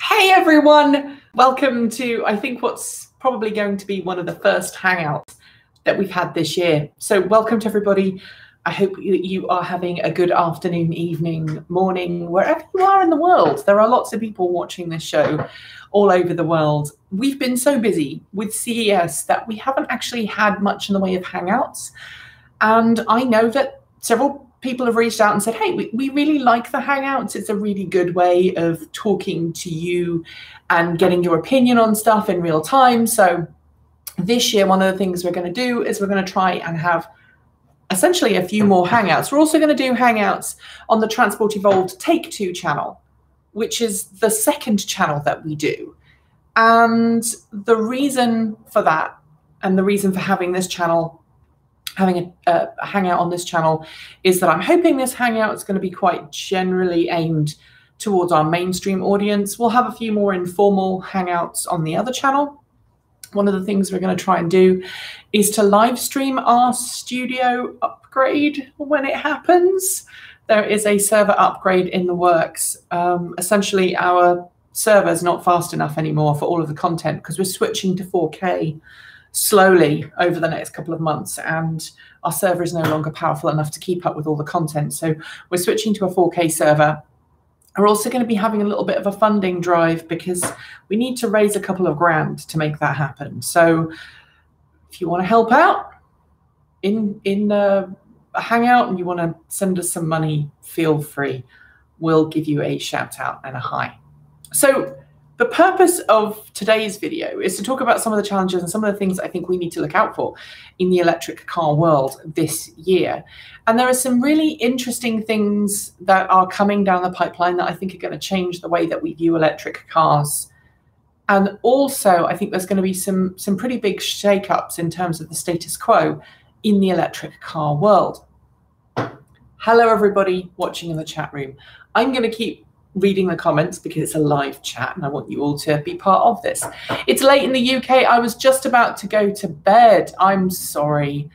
Hey everyone! Welcome to, I think, what's probably going to be one of the first Hangouts that we've had this year. So welcome to everybody. I hope you are having a good afternoon, evening, morning, wherever you are in the world. There are lots of people watching this show all over the world. We've been so busy with CES that we haven't actually had much in the way of Hangouts. And I know that several people have reached out and said, hey, we really like the Hangouts. It's a really good way of talking to you and getting your opinion on stuff in real time. So this year, one of the things we're going to do is we're going to try and have essentially a few more Hangouts. We're also going to do Hangouts on the Transport Evolved Take Two channel, which is the second channel that we do. And the reason for that, and the reason for having this channel, having a Hangout on this channel, is that I'm hoping this Hangout is going to be quite generally aimed towards our mainstream audience. We'll have a few more informal Hangouts on the other channel. One of the things we're going to try and do is to live stream our studio upgrade when it happens. There is a server upgrade in the works. Essentially, our server's not fast enough anymore for all of the content because we're switching to 4K slowly over the next couple of months, and our server is no longer powerful enough to keep up with all the content. So we're switching to a 4K server. We're also going to be having a little bit of a funding drive because we need to raise a couple of grand to make that happen. So if you want to help out in a Hangout and you want to send us some money, feel free. We'll give you a shout out and a hi. So the purpose of today's video is to talk about some of the challenges and some of the things I think we need to look out for in the electric car world this year. And there are some really interesting things that are coming down the pipeline that I think are going to change the way that we view electric cars. And also, I think there's going to be some pretty big shakeups in terms of the status quo in the electric car world. Hello, everybody watching in the chat room. I'm going to keep reading the comments because it's a live chat and I want you all to be part of this. It's late in the UK. I was just about to go to bed. I'm sorry.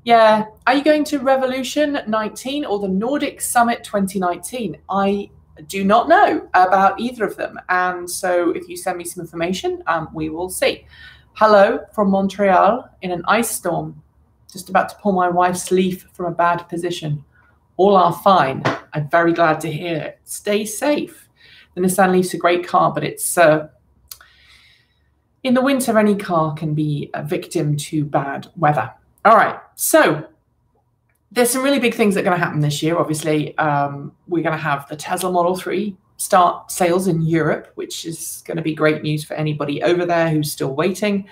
Yeah. Are you going to Revolution 19 or the Nordic Summit 2019? I do not know about either of them. And so if you send me some information, we will see. Hello from Montreal in an ice storm. Just about to pull my wife's leaf from a bad position. All are fine. I'm very glad to hear it. Stay safe. The Nissan Leaf's a great car, but it's in the winter, any car can be a victim to bad weather. All right, so there's some really big things that are going to happen this year. Obviously, we're going to have the Tesla Model 3 start sales in Europe, which is going to be great news for anybody over there who's still waiting.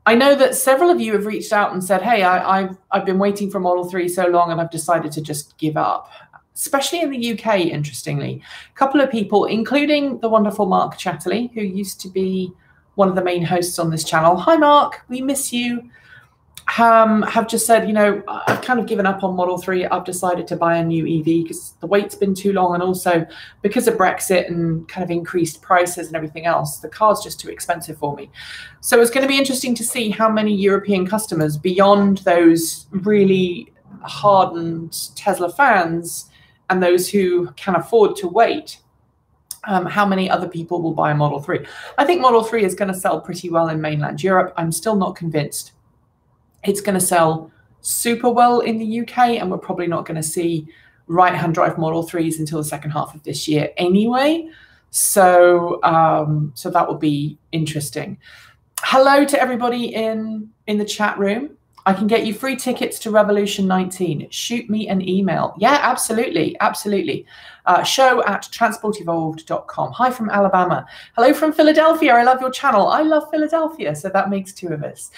I know that several of you have reached out and said, hey, I've been waiting for Model 3 so long and I've decided to just give up, especially in the UK, interestingly. A couple of people, including the wonderful Mark Chatterley, who used to be one of the main hosts on this channel. Hi, Mark, we miss you. Have just said, you know, I've kind of given up on Model 3. I've decided to buy a new EV because the wait's been too long, and also because of Brexit and kind of increased prices and everything else, the car's just too expensive for me. So it's going to be interesting to see how many European customers, beyond those really hardened Tesla fans and those who can afford to wait, how many other people will buy a Model 3. I think Model 3 is going to sell pretty well in mainland Europe. I'm still not convinced it's going to sell super well in the UK, and we're probably not going to see right-hand drive Model 3s until the second half of this year anyway. So so that will be interesting. Hello to everybody in the chat room. I can get you free tickets to Revolution 19. Shoot me an email. Yeah, absolutely. Absolutely. Show@transportevolved.com. Hi from Alabama. Hello from Philadelphia. I love your channel. I love Philadelphia, so that makes two of us.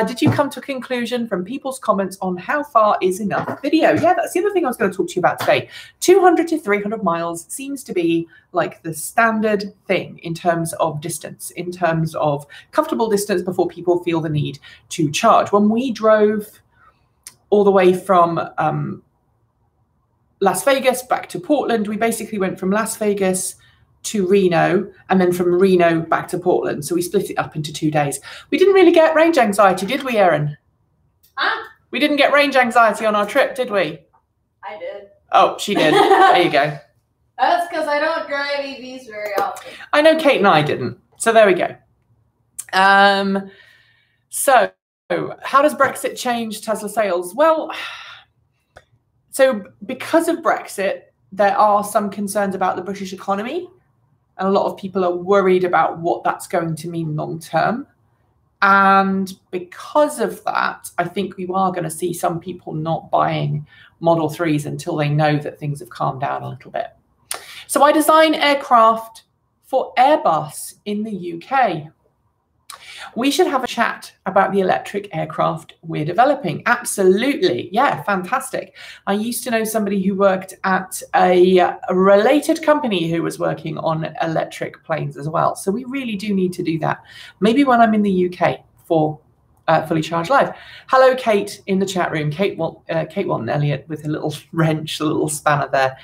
Did you come to a conclusion from people's comments on how far is enough video? Yeah, that's the other thing I was going to talk to you about today. 200 to 300 miles seems to be like the standard thing in terms of distance, in terms of comfortable distance before people feel the need to charge. When we drove all the way from Las Vegas back to Portland, we basically went from Las Vegas to Reno and then from Reno back to Portland. So we split it up into 2 days. We didn't really get range anxiety, did we, Erin? Huh? We didn't get range anxiety on our trip, did we? I did. Oh, she did. There you go. That's because I don't drive EVs very often. I know Kate and I didn't. So there we go. So how does Brexit change Tesla sales? Well, so because of Brexit, there are some concerns about the British economy. And a lot of people are worried about what that's going to mean long term. And because of that, I think we are going to see some people not buying Model 3s until they know that things have calmed down a little bit. So I design aircraft for Airbus in the UK. We should have a chat about the electric aircraft we're developing. Absolutely. Yeah, fantastic. I used to know somebody who worked at a related company who was working on electric planes as well. So we really do need to do that. Maybe when I'm in the UK for Fully Charged Live. Hello, Kate, in the chat room. Kate Walton Elliott with a little wrench, a little spanner there.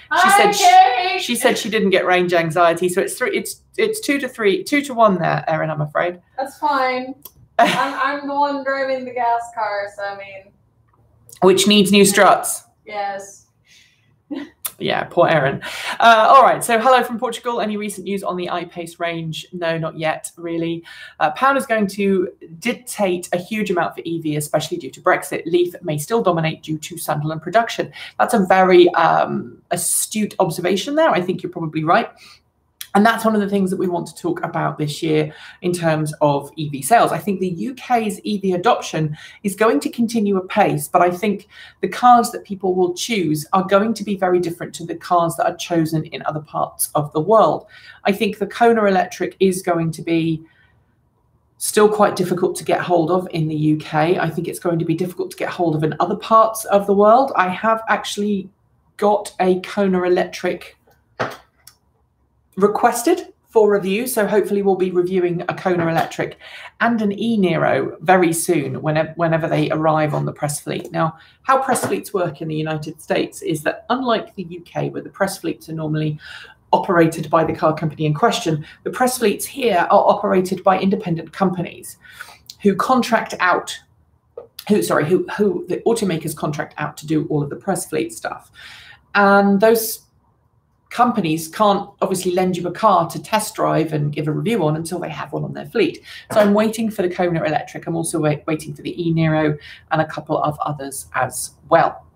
She said she didn't get range anxiety, so it's 2 to 1 there, Erin, I'm afraid. That's fine. I'm the one driving the gas car, so I mean. Which needs new struts. Yes. Yeah, poor Erin. All right, so hello from Portugal. Any recent news on the I-Pace range? No, not yet, really. Pound is going to dictate a huge amount for EV, especially due to Brexit. Leaf may still dominate due to Sunderland production. That's a very astute observation there. I think you're probably right. And that's one of the things that we want to talk about this year in terms of EV sales. I think the UK's EV adoption is going to continue apace, but I think the cars that people will choose are going to be very different to the cars that are chosen in other parts of the world. I think the Kona Electric is going to be still quite difficult to get hold of in the UK. I think it's going to be difficult to get hold of in other parts of the world. I have actually got a Kona Electric requested for review, so hopefully we'll be reviewing a Kona Electric and an Niro very soon whenever they arrive on the press fleet. Now, how press fleets work in the United States is that unlike the UK, where the press fleets are normally operated by the car company in question, the press fleets here are operated by independent companies who contract out, who the automakers contract out to do all of the press fleet stuff. And those companies can't obviously lend you a car to test drive and give a review on until they have one on their fleet. So I'm waiting for the Kona Electric. I'm also waiting for the Niro and a couple of others as well.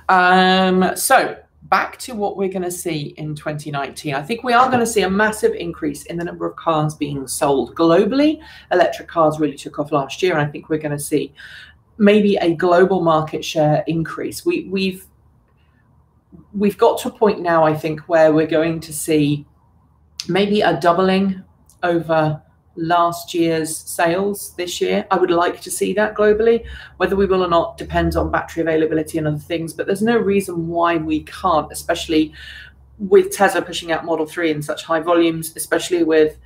So back to what we're going to see in 2019. I think we are going to see a massive increase in the number of cars being sold globally. Electric cars really took off last year, and I think we're going to see maybe a global market share increase. We've got to a point now, I think, where we're going to see maybe a doubling over last year's sales this year. I would like to see that globally. Whether we will or not depends on battery availability and other things, but there's no reason why we can't, especially with Tesla pushing out Model 3 in such high volumes, especially with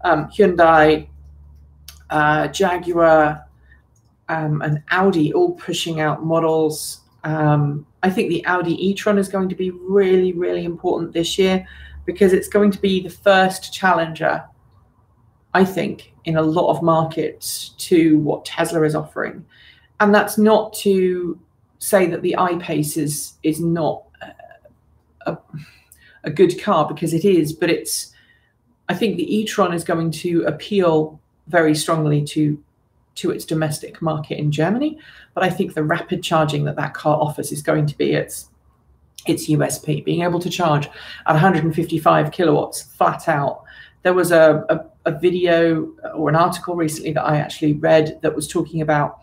Hyundai, Jaguar, and Audi all pushing out models. I think the Audi e-tron is going to be really, really important this year because it's going to be the first challenger, I think, in a lot of markets to what Tesla is offering. And that's not to say that the I-Pace is not a good car, because it is, but I think the e-tron is going to appeal very strongly to its domestic market in Germany. But I think the rapid charging that car offers is going to be its USP, being able to charge at 155 kilowatts flat out. There was a video or an article recently that I actually read that was talking about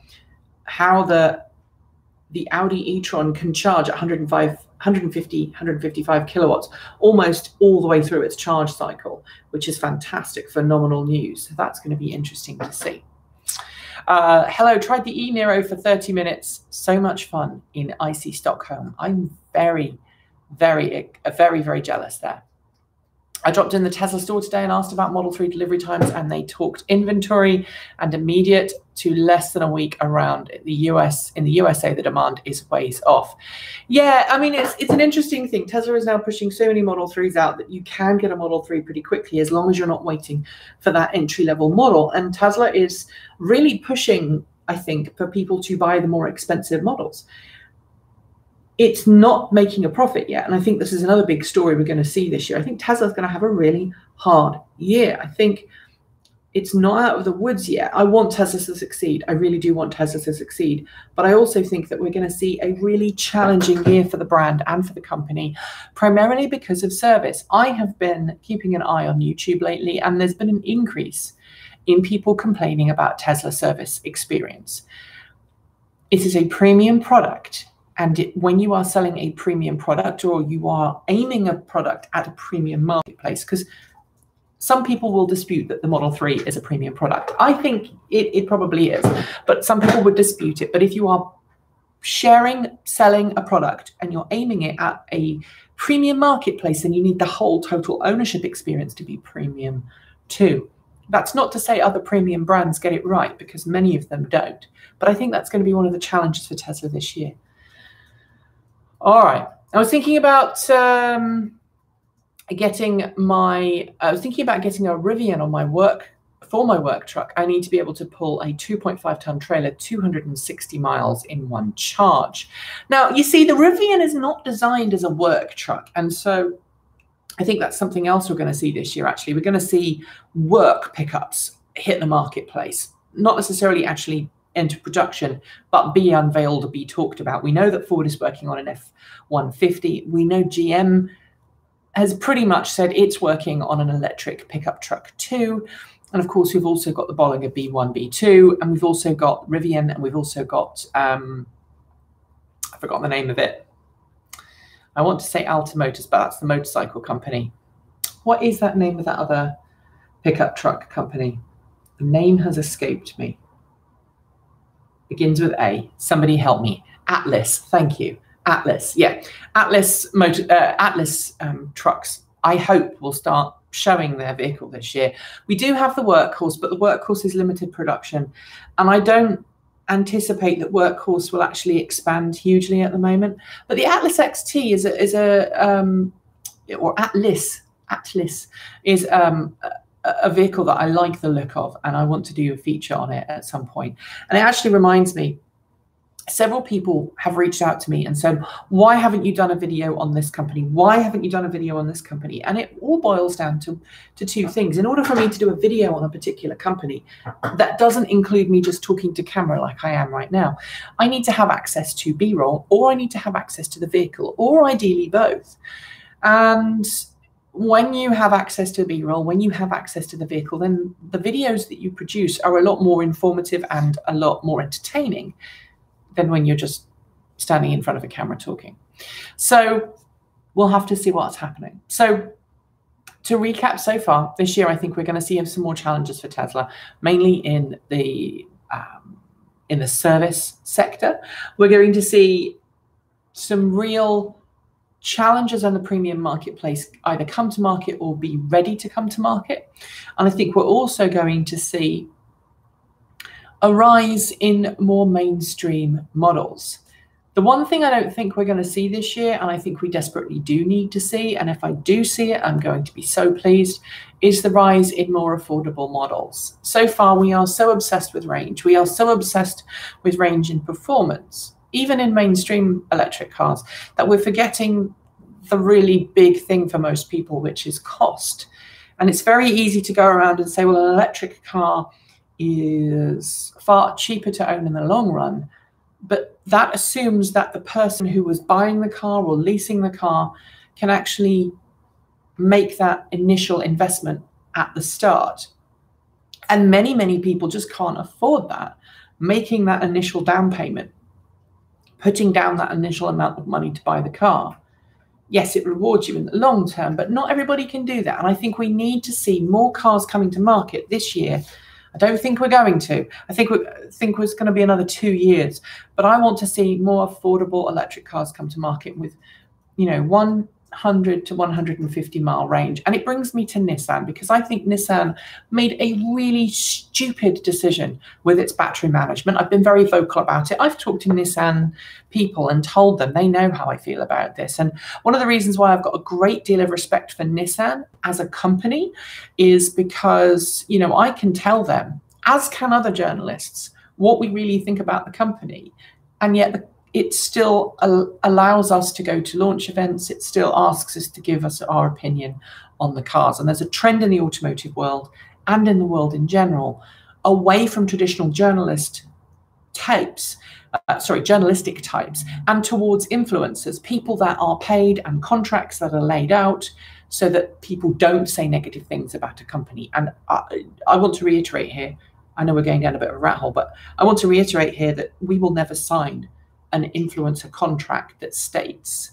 how the Audi e-tron can charge at 155 kilowatts almost all the way through its charge cycle, which is fantastic, phenomenal news. So that's going to be interesting to see. Hello, tried the e-Niro for 30 minutes. So much fun in icy Stockholm. I'm very, very, very jealous there. I dropped in the Tesla store today and asked about Model 3 delivery times, and they talked inventory and immediate to less than a week around the US. In the USA, the demand is ways off. Yeah, I mean, it's an interesting thing. Tesla is now pushing so many Model 3s out that you can get a Model 3 pretty quickly as long as you're not waiting for that entry-level model. And Tesla is really pushing, I think, for people to buy the more expensive models. it's not making a profit yet. And I think this is another big story we're going to see this year. I think Tesla's going to have a really hard year. I think it's not out of the woods yet. I want Tesla to succeed. I really do want Tesla to succeed. But I also think that we're going to see a really challenging year for the brand and for the company, primarily because of service. I have been keeping an eye on YouTube lately, and there's been an increase in people complaining about Tesla service experience. It is a premium product. And when you are selling a premium product, or you are aiming a product at a premium marketplace, because some people will dispute that the Model 3 is a premium product. I think it probably is, but some people would dispute it. But if you are selling a product, and you're aiming it at a premium marketplace, then you need the whole total ownership experience to be premium too. That's not to say other premium brands get it right, because many of them don't. But I think that's going to be one of the challenges for Tesla this year. All right. I was thinking about getting a Rivian on my work truck. I need to be able to pull a 2.5-ton trailer 260 miles in one charge. Now, you see, the Rivian is not designed as a work truck, and so I think that's something else we're going to see this year. Actually, we're going to see work pickups hit the marketplace, not necessarily actually enter production, but be unveiled or be talked about. We know that Ford is working on an F-150. We know GM has pretty much said it's working on an electric pickup truck too. And of course, we've also got the Bollinger B1, B2, and we've also got Rivian, and we've also got, I forgot the name of it. I want to say Alta Motors, but that's the motorcycle company. What is that name of that other pickup truck company? The name has escaped me. Begins with A. Somebody help me. Atlas. Thank you. Atlas. Yeah. Atlas trucks, I hope, will start showing their vehicle this year. We do have the Workhorse, but the Workhorse is limited production. And I don't anticipate that Workhorse will actually expand hugely at the moment. But the Atlas XT or Atlas is a vehicle that I like the look of, and I want to do a feature on it at some point. And it actually reminds me, several people have reached out to me and said, why haven't you done a video on this company? Why haven't you done a video on this company? And it all boils down to two things. In order for me to do a video on a particular company, that doesn't include me just talking to camera like I am right now. I need to have access to B-roll, or I need to have access to the vehicle, or ideally both. And when you have access to B-roll, when you have access to the vehicle, then the videos that you produce are a lot more informative and a lot more entertaining than when you're just standing in front of a camera talking. So we'll have to see what's happening. So to recap so far, this year, I think we're going to see some more challenges for Tesla, mainly in the service sector. We're going to see some real challenges on the premium marketplace either come to market or be ready to come to market. And I think we're also going to see a rise in more mainstream models. The one thing I don't think we're going to see this year, and I think we desperately do need to see, and if I do see it, I'm going to be so pleased, is the rise in more affordable models. So far, we are so obsessed with range. We are so obsessed with range and performance, even in mainstream electric cars, that we're forgetting the really big thing for most people, which is cost. And it's very easy to go around and say, well, an electric car is far cheaper to own in the long run, but that assumes that the person who was buying the car or leasing the car can actually make that initial investment at the start. And many, many people just can't afford that, making that initial down payment, putting down that initial amount of money to buy the car. Yes, it rewards you in the long term, but not everybody can do that. And I think we need to see more cars coming to market this year. I don't think we're going to. I think it's going to be another 2 years. But I want to see more affordable electric cars come to market with, 100 to 150 mile range. And it brings me to Nissan, because I think Nissan made a really stupid decision with its battery management. I've been very vocal about it. I've talked to Nissan people and told them they know how I feel about this. And one of the reasons why I've got a great deal of respect for Nissan as a company is because, I can tell them, as can other journalists, what we really think about the company. And yet it still allows us to go to launch events. It still asks us to give us our opinion on the cars. And there's a trend in the automotive world and in the world in general away from traditional journalistic types, and towards influencers, people that are paid and contracts that are laid out so that people don't say negative things about a company. And I want to reiterate here, I know we're going down a bit of a rat hole, but I want to reiterate here that we will never sign an influencer contract that states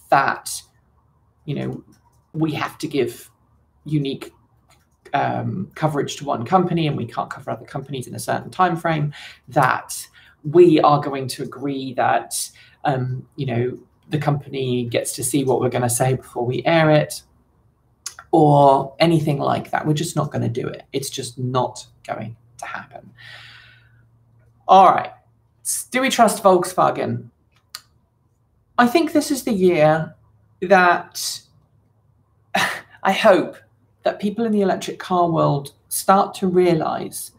that, you know, we have to give unique coverage to one company and we can't cover other companies in a certain time frame, that we are going to agree that you know, the company gets to see what we're going to say before we air it, or anything like that. We're just not going to do it. It's just not going to happen. All right. Do we trust Volkswagen? I think this is the year that I hope that people in the electric car world start to realize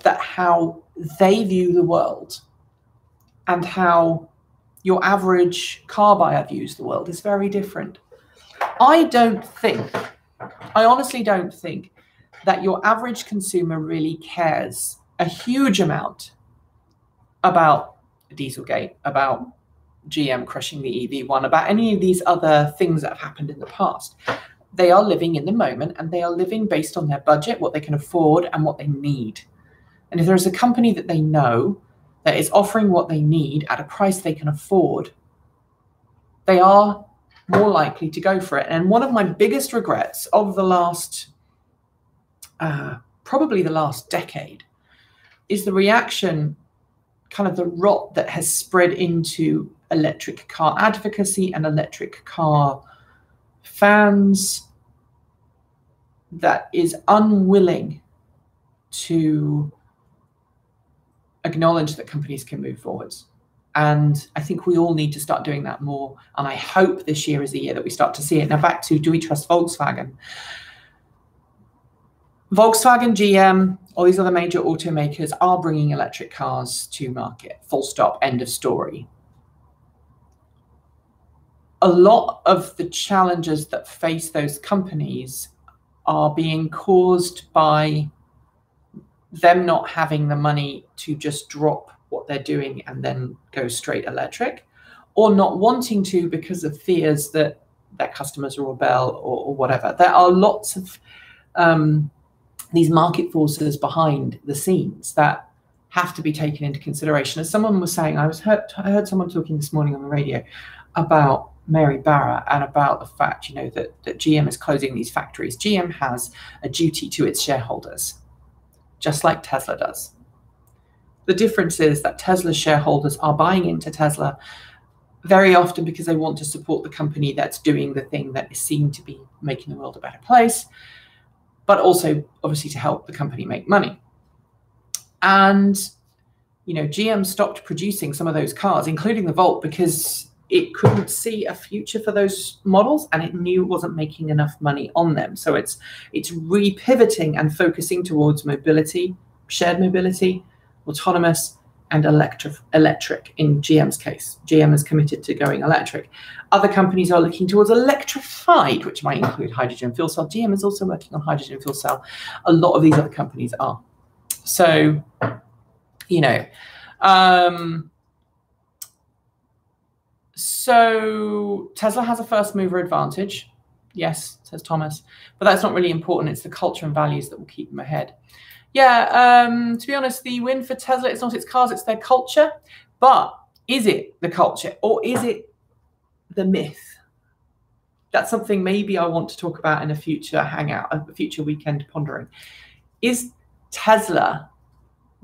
that how they view the world and how your average car buyer views the world is very different. I honestly don't think that your average consumer really cares a huge amount about Dieselgate, about GM crushing the EV1, about any of these other things that have happened in the past. They are living in the moment, and they are living based on their budget, what they can afford and what they need. And if there is a company that they know that is offering what they need at a price they can afford, they are more likely to go for it. And one of my biggest regrets of the last, probably the last decade, is the reaction, kind of the rot that has spread into electric car advocacy and electric car fans that is unwilling to acknowledge that companies can move forwards. And I think we all need to start doing that more. And I hope this year is the year that we start to see it. Now back to, do we trust Volkswagen? Volkswagen, GM, all these other major automakers are bringing electric cars to market. Full stop, end of story. A lot of the challenges that face those companies are being caused by them not having the money to just drop what they're doing and then go straight electric, or not wanting to because of fears that their customers will rebel or whatever. There are lots of these market forces behind the scenes that have to be taken into consideration. As someone was saying, I heard someone talking this morning on the radio about Mary Barra and about the fact, you know, that GM is closing these factories. GM has a duty to its shareholders, just like Tesla does. The difference is that Tesla shareholders are buying into Tesla very often because they want to support the company that's doing the thing that is seen to be making the world a better place, but also obviously to help the company make money. And, you know, GM stopped producing some of those cars, including the Volt, because it couldn't see a future for those models and it knew it wasn't making enough money on them. So it's repivoting and focusing towards mobility, shared mobility, autonomous, and electric in GM's case. GM is committed to going electric. Other companies are looking towards electrified, which might include hydrogen fuel cell. GM is also working on hydrogen fuel cell. A lot of these other companies are. So, you know, so Tesla has a first mover advantage. Yes, says Thomas, but that's not really important. It's the culture and values that will keep them ahead. Yeah, to be honest, the win for Tesla, it's not its cars, it's their culture. But is it the culture or is it the myth? That's something maybe I want to talk about in a future hangout, a future weekend pondering. Is Tesla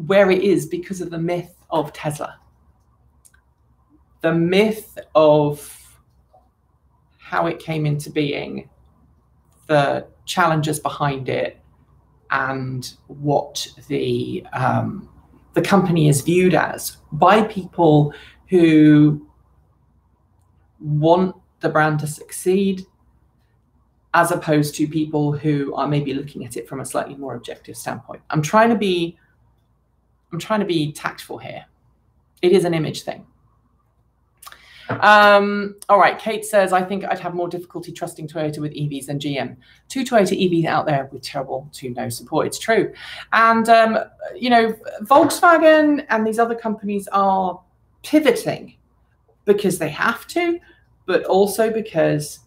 where it is because of the myth of Tesla? The myth of how it came into being, the challenges behind it, and what the company is viewed as by people who want the brand to succeed, as opposed to people who are maybe looking at it from a slightly more objective standpoint. I'm trying to be tactful here. It is an image thing. All right, Kate says, I think I'd have more difficulty trusting Toyota with EVs than GM. 2 Toyota EVs out there with terrible to no support. It's true. And, you know, Volkswagen and these other companies are pivoting because they have to, but also because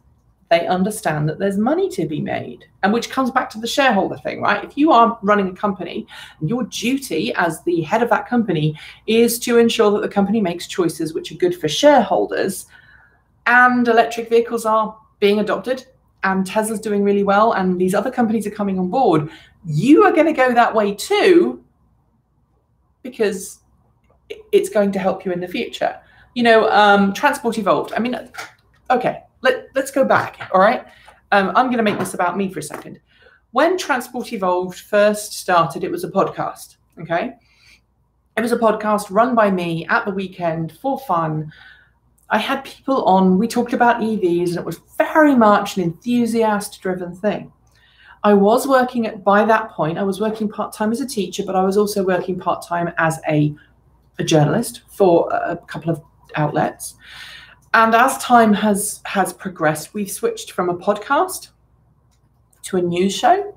they understand that there's money to be made, and which comes back to the shareholder thing, right? If you are running a company, your duty as the head of that company is to ensure that the company makes choices which are good for shareholders, and electric vehicles are being adopted and Tesla's doing really well and these other companies are coming on board. You are going to go that way too, because it's going to help you in the future. You know, Transport Evolved. I mean, okay. Let's go back, all right? I'm going to make this about me for a second. When Transport Evolved first started, it was a podcast, okay? It was a podcast run by me at the weekend for fun. I had people on, we talked about EVs, and it was very much an enthusiast-driven thing. I was working by that point, I was working part-time as a teacher, but I was also working part-time as a journalist for a couple of outlets. And as time has progressed, we've switched from a podcast to a news show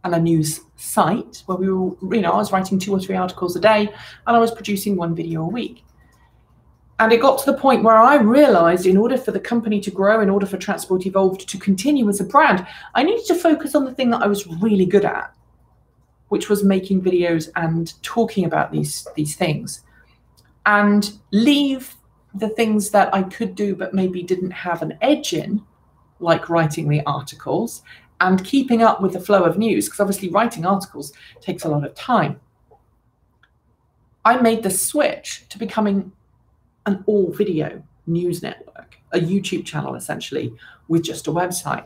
and a news site where we were, you know, I was writing 2 or 3 articles a day and I was producing 1 video a week. And it got to the point where I realized in order for the company to grow, in order for Transport Evolved to continue as a brand, I needed to focus on the thing that I was really good at, which was making videos and talking about these things, and leave the things that I could do but maybe didn't have an edge in, like writing the articles and keeping up with the flow of news, because obviously writing articles takes a lot of time. I made the switch to becoming an all-video news network, a YouTube channel essentially, with just a website.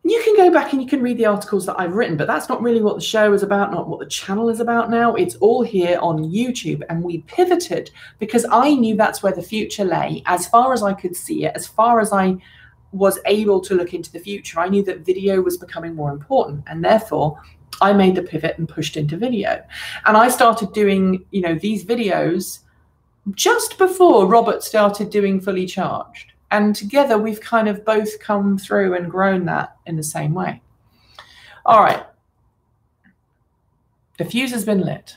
You can go back and you can read the articles that I've written, but that's not really what the show is about, not what the channel is about now. It's all here on YouTube, and we pivoted because I knew that's where the future lay. As far as I could see it, as far as I was able to look into the future, I knew that video was becoming more important, and therefore I made the pivot and pushed into video. And I started doing, you know, these videos just before Robert started doing Fully Charged. And together we've kind of both come through and grown that in the same way. All right. The fuse has been lit.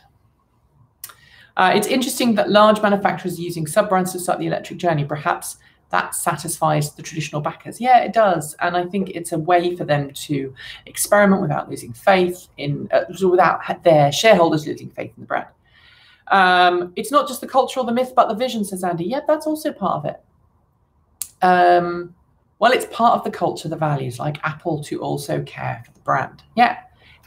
It's interesting that large manufacturers are using sub-brands to start the electric journey. Perhaps that satisfies the traditional backers. Yeah, it does. And I think it's a way for them to experiment without losing faith in, without their shareholders losing faith in the brand. It's not just the culture or the myth, but the vision, says Andy. Yeah, that's also part of it. Well, it's part of the culture, the values, like Apple to also care for the brand. Yeah.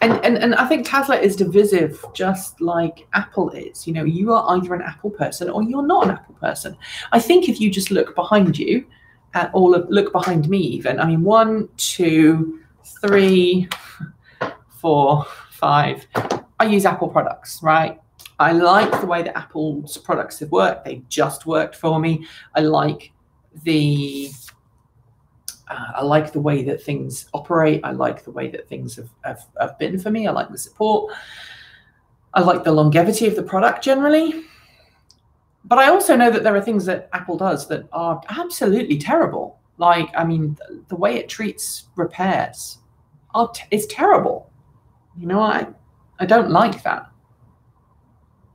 And I think Tesla is divisive, just like Apple is. You know, you are either an Apple person or you're not an Apple person. I think if you just look behind you, look behind me even, I mean, 1, 2, 3, 4, 5, I use Apple products, right? I like the way that Apple's products have worked. They just worked for me. I like the way that things operate. I like the way that things have been for me. I like the support. I like the longevity of the product generally. But I also know that there are things that Apple does that are absolutely terrible. Like, I mean, the way it treats repairs is terrible. You know, I don't like that.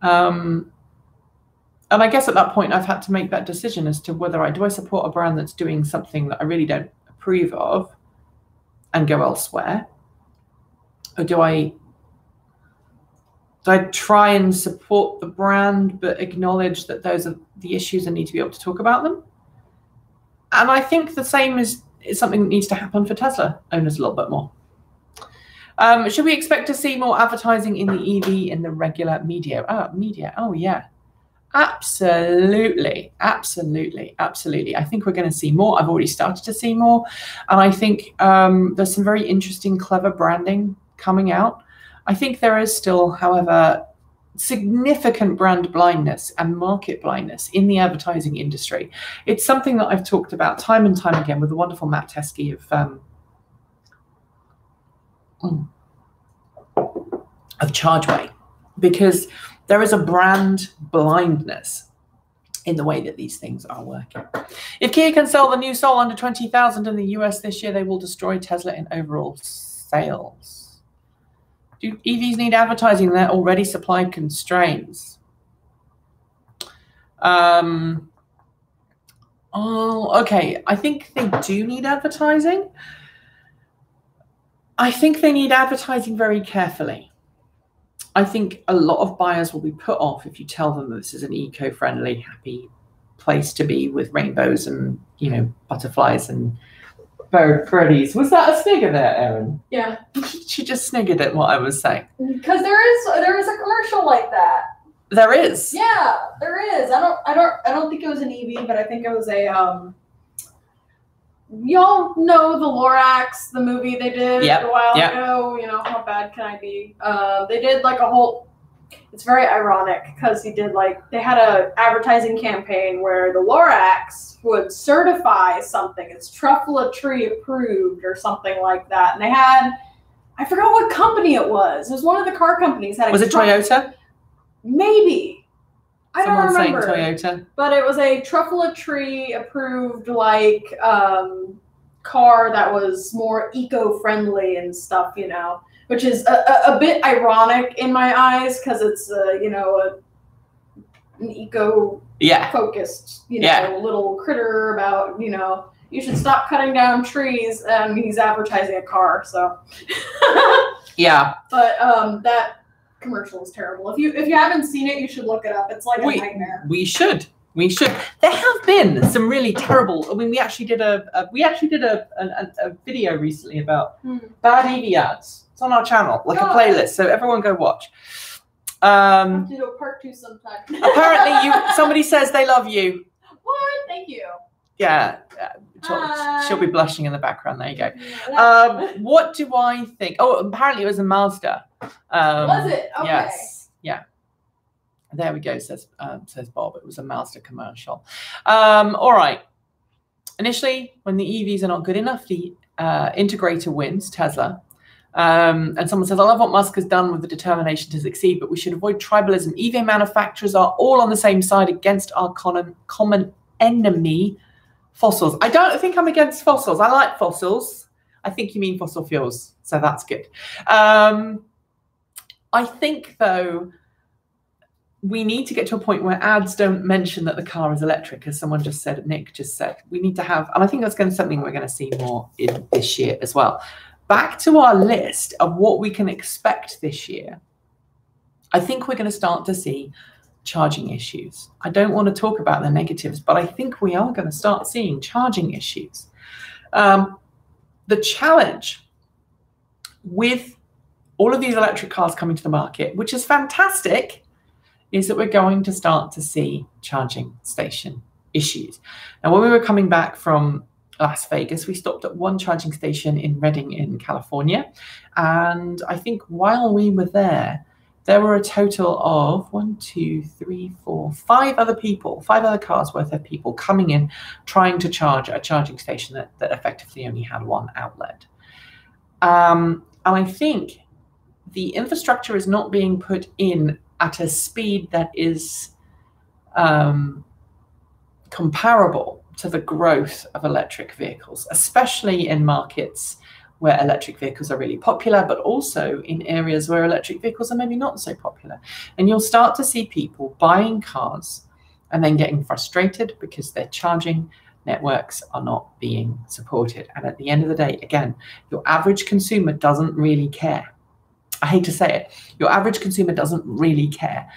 And I guess at that point, I've had to make that decision as to whether do I support a brand that's doing something that I really don't approve of and go elsewhere, or do I try and support the brand but acknowledge that those are the issues and need to be able to talk about them? And I think the same is something that needs to happen for Tesla owners a little bit more. Should we expect to see more advertising in the EV in the regular media? Oh, yeah. Absolutely. I think we're going to see more. I've already started to see more. And I think there's some very interesting, clever branding coming out. I think there is still, however, significant brand blindness and market blindness in the advertising industry. It's something that I've talked about time and time again with the wonderful Matt Teskey of Chargeway, because There is a brand blindness in the way that these things are working. If Kia can sell the new Soul under 20,000 in the US this year, they will destroy Tesla in overall sales. Do EVs need advertising? They're already supply constraints. Oh, okay. I think they do need advertising. I think they need advertising very carefully. I think a lot of buyers will be put off if you tell them that this is an eco-friendly, happy place to be with rainbows and, you know, butterflies and bird pretties. Was that a snigger there, Erin? Yeah. She just sniggered at what I was saying. Because there is a commercial like that. There is. Yeah, there is. I don't think it was an EV, but I think it was a y'all know the Lorax, the movie they did a while ago. You know, how bad can I be? They did like a whole. It's very ironic because they had a advertising campaign where the Lorax would certify something. It's truffle tree approved or something like that. And they had, I forgot what company it was. It was one of the car companies. Was it Toyota? Maybe. I don't remember. Saying Toyota. But it was a truffle tree approved car that was more eco-friendly and stuff, you know, which is a bit ironic in my eyes because it's you know, an eco-focused, you know, little critter about, you know, you should stop cutting down trees, and he's advertising a car, so. Yeah. But that commercial is terrible. If you haven't seen it, you should look it up. It's like a nightmare. We should. There have been some really terrible. I mean, we actually did a video recently about bad EV ads. It's on our channel, like a playlist. So everyone go watch. I'll have to do a part 2 sometime. Apparently, somebody says they love you. What? Thank you. Yeah. She'll be blushing in the background. There you go. What do I think? Oh, apparently it was a Mazda. Was it? Okay. Yes. Yeah. There we go, says Bob. It was a Mazda commercial. All right. Initially, when the EVs are not good enough, the integrator wins, Tesla. And someone says, I love what Musk has done with the determination to succeed, but we should avoid tribalism. EV manufacturers are all on the same side against our common enemy, fossils. I don't think I'm against fossils. I like fossils. I think you mean fossil fuels, so that's good. I think, though, we need to get to a point where ads don't mention that the car is electric, as someone just said, Nick just said. We need to have, and I think that's going to be something we're going to see more in this year as well. Back to our list of what we can expect this year, I think we're going to start to see charging issues. I don't want to talk about the negatives, but I think we are going to start seeing charging issues. The challenge with all of these electric cars coming to the market, which is fantastic, is that we're going to start to see charging station issues. Now, when we were coming back from Las Vegas, we stopped at one charging station in Redding in California. And I think while we were there were a total of 5 other cars worth of people coming in, trying to charge a charging station that effectively only had one outlet. And I think the infrastructure is not being put in at a speed that is comparable to the growth of electric vehicles, especially in markets where electric vehicles are really popular, but also in areas where electric vehicles are maybe not so popular. And you'll start to see people buying cars and then getting frustrated because their charging networks are not being supported. And at the end of the day, again, your average consumer doesn't really care. I hate to say it. Your average consumer doesn't really care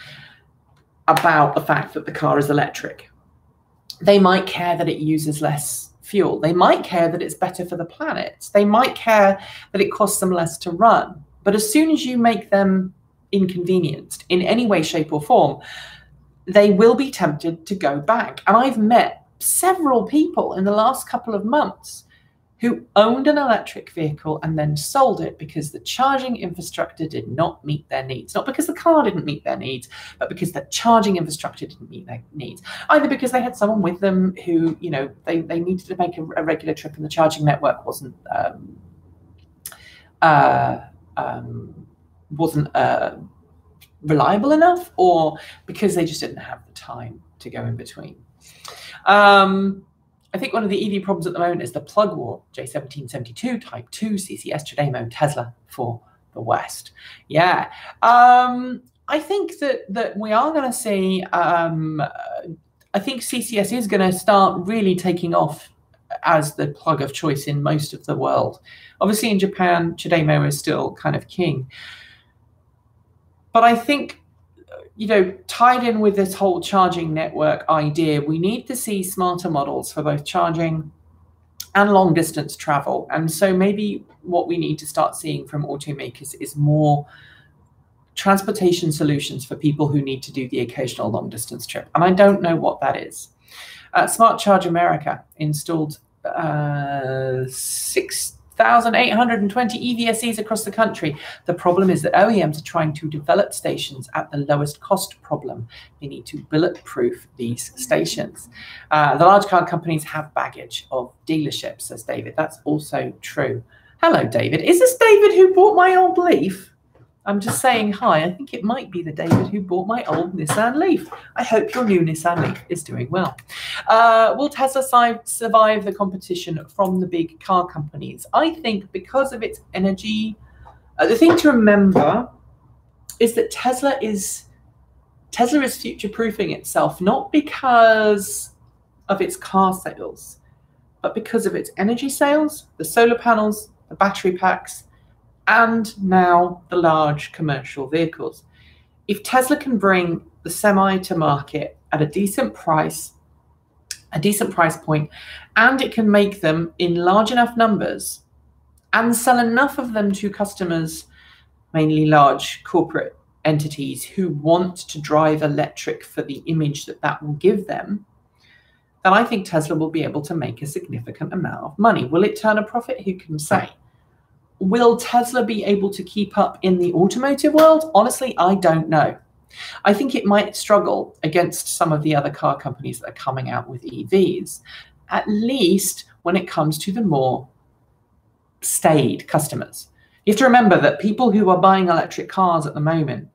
about the fact that the car is electric. They might care that it uses less fuel. They might care that it's better for the planet. They might care that it costs them less to run. But as soon as you make them inconvenienced in any way, shape, or form, they will be tempted to go back. And I've met several people in the last couple of months who owned an electric vehicle and then sold it because the charging infrastructure did not meet their needs. Not because the car didn't meet their needs, but because the charging infrastructure didn't meet their needs. Either because they had someone with them who, you know, they needed to make a regular trip and the charging network wasn't reliable enough, or because they just didn't have the time to go in between. I think one of the EV problems at the moment is the plug war. J1772, Type 2, CCS, CHAdeMO, Tesla for the West. Yeah. I think that we are going to see, I think CCS is going to start really taking off as the plug of choice in most of the world. Obviously in Japan, CHAdeMO is still kind of king. But I think, you know, tied in with this whole charging network idea, we need to see smarter models for both charging and long distance travel. And so maybe what we need to start seeing from automakers is more transportation solutions for people who need to do the occasional long distance trip. And I don't know what that is. Smart Charge America installed 6,820 EVSEs across the country. The problem is that OEMs are trying to develop stations at the lowest cost problem. They need to bulletproof these stations. The large car companies have baggage of dealerships, says David. That's also true. Hello, David. Is this David who bought my old Leaf? I'm just saying hi. I think it might be the David who bought my old Nissan Leaf. I hope your new Nissan Leaf is doing well. Will Tesla survive the competition from the big car companies? I think because of its energy, the thing to remember is that Tesla is future-proofing itself, not because of its car sales, but because of its energy sales, the solar panels, the battery packs, and now the large commercial vehicles. If Tesla can bring the Semi to market at a decent price point, and it can make them in large enough numbers and sell enough of them to customers, mainly large corporate entities who want to drive electric for the image that will give them, then I think Tesla will be able to make a significant amount of money. Will it turn a profit? Who can say? Will Tesla be able to keep up in the automotive world? Honestly, I don't know. I think it might struggle against some of the other car companies that are coming out with EVs, at least when it comes to the more staid customers. You have to remember that people who are buying electric cars at the moment,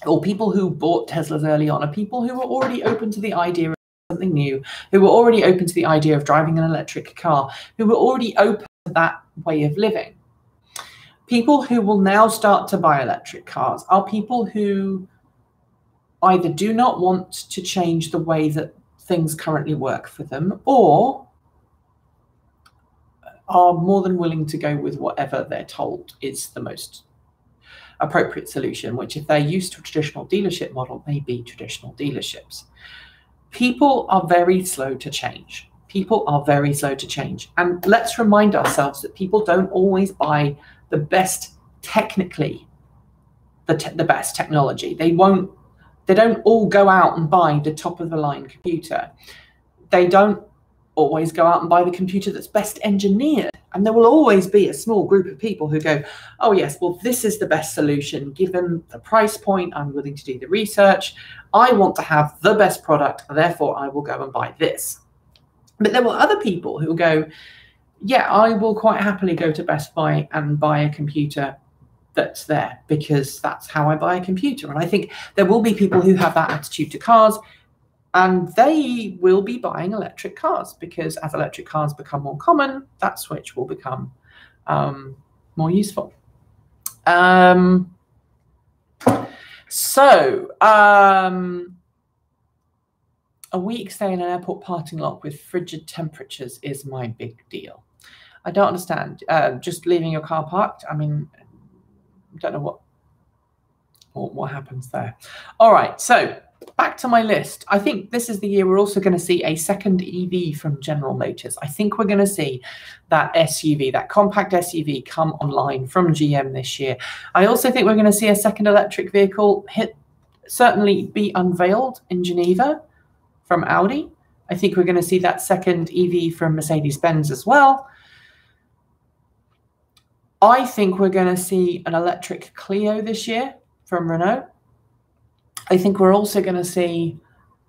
or people who bought Teslas early on, are people who were already open to the idea of something new, who were already open to the idea of driving an electric car, who were already open to that way of living. People who will now start to buy electric cars are people who either do not want to change the way that things currently work for them, or are more than willing to go with whatever they're told is the most appropriate solution, which if they're used to a traditional dealership model, may be traditional dealerships. People are very slow to change. People are very slow to change. And let's remind ourselves that people don't always buy the best technically, the best technology. They don't all go out and buy the top of the line computer. They don't always go out and buy the computer that's best engineered. And there will always be a small group of people who go, oh yes, well, this is the best solution. Given the price point, I'm willing to do the research. I want to have the best product, therefore I will go and buy this. But there were other people who will go, yeah, I will quite happily go to Best Buy and buy a computer that's there because that's how I buy a computer. And I think there will be people who have that attitude to cars, and they will be buying electric cars because as electric cars become more common, that switch will become more useful. A week stay in an airport parking lot with frigid temperatures is my big deal. I don't understand. Just leaving your car parked? I mean, I don't know what happens there. All right, so back to my list. I think this is the year we're also going to see a second EV from General Motors. I think we're going to see that SUV, that compact SUV, come online from GM this year. I also think we're going to see a second electric vehicle certainly be unveiled in Geneva from Audi. I think we're going to see that second EV from Mercedes-Benz as well. I think we're going to see an electric Clio this year from Renault. I think we're also going to see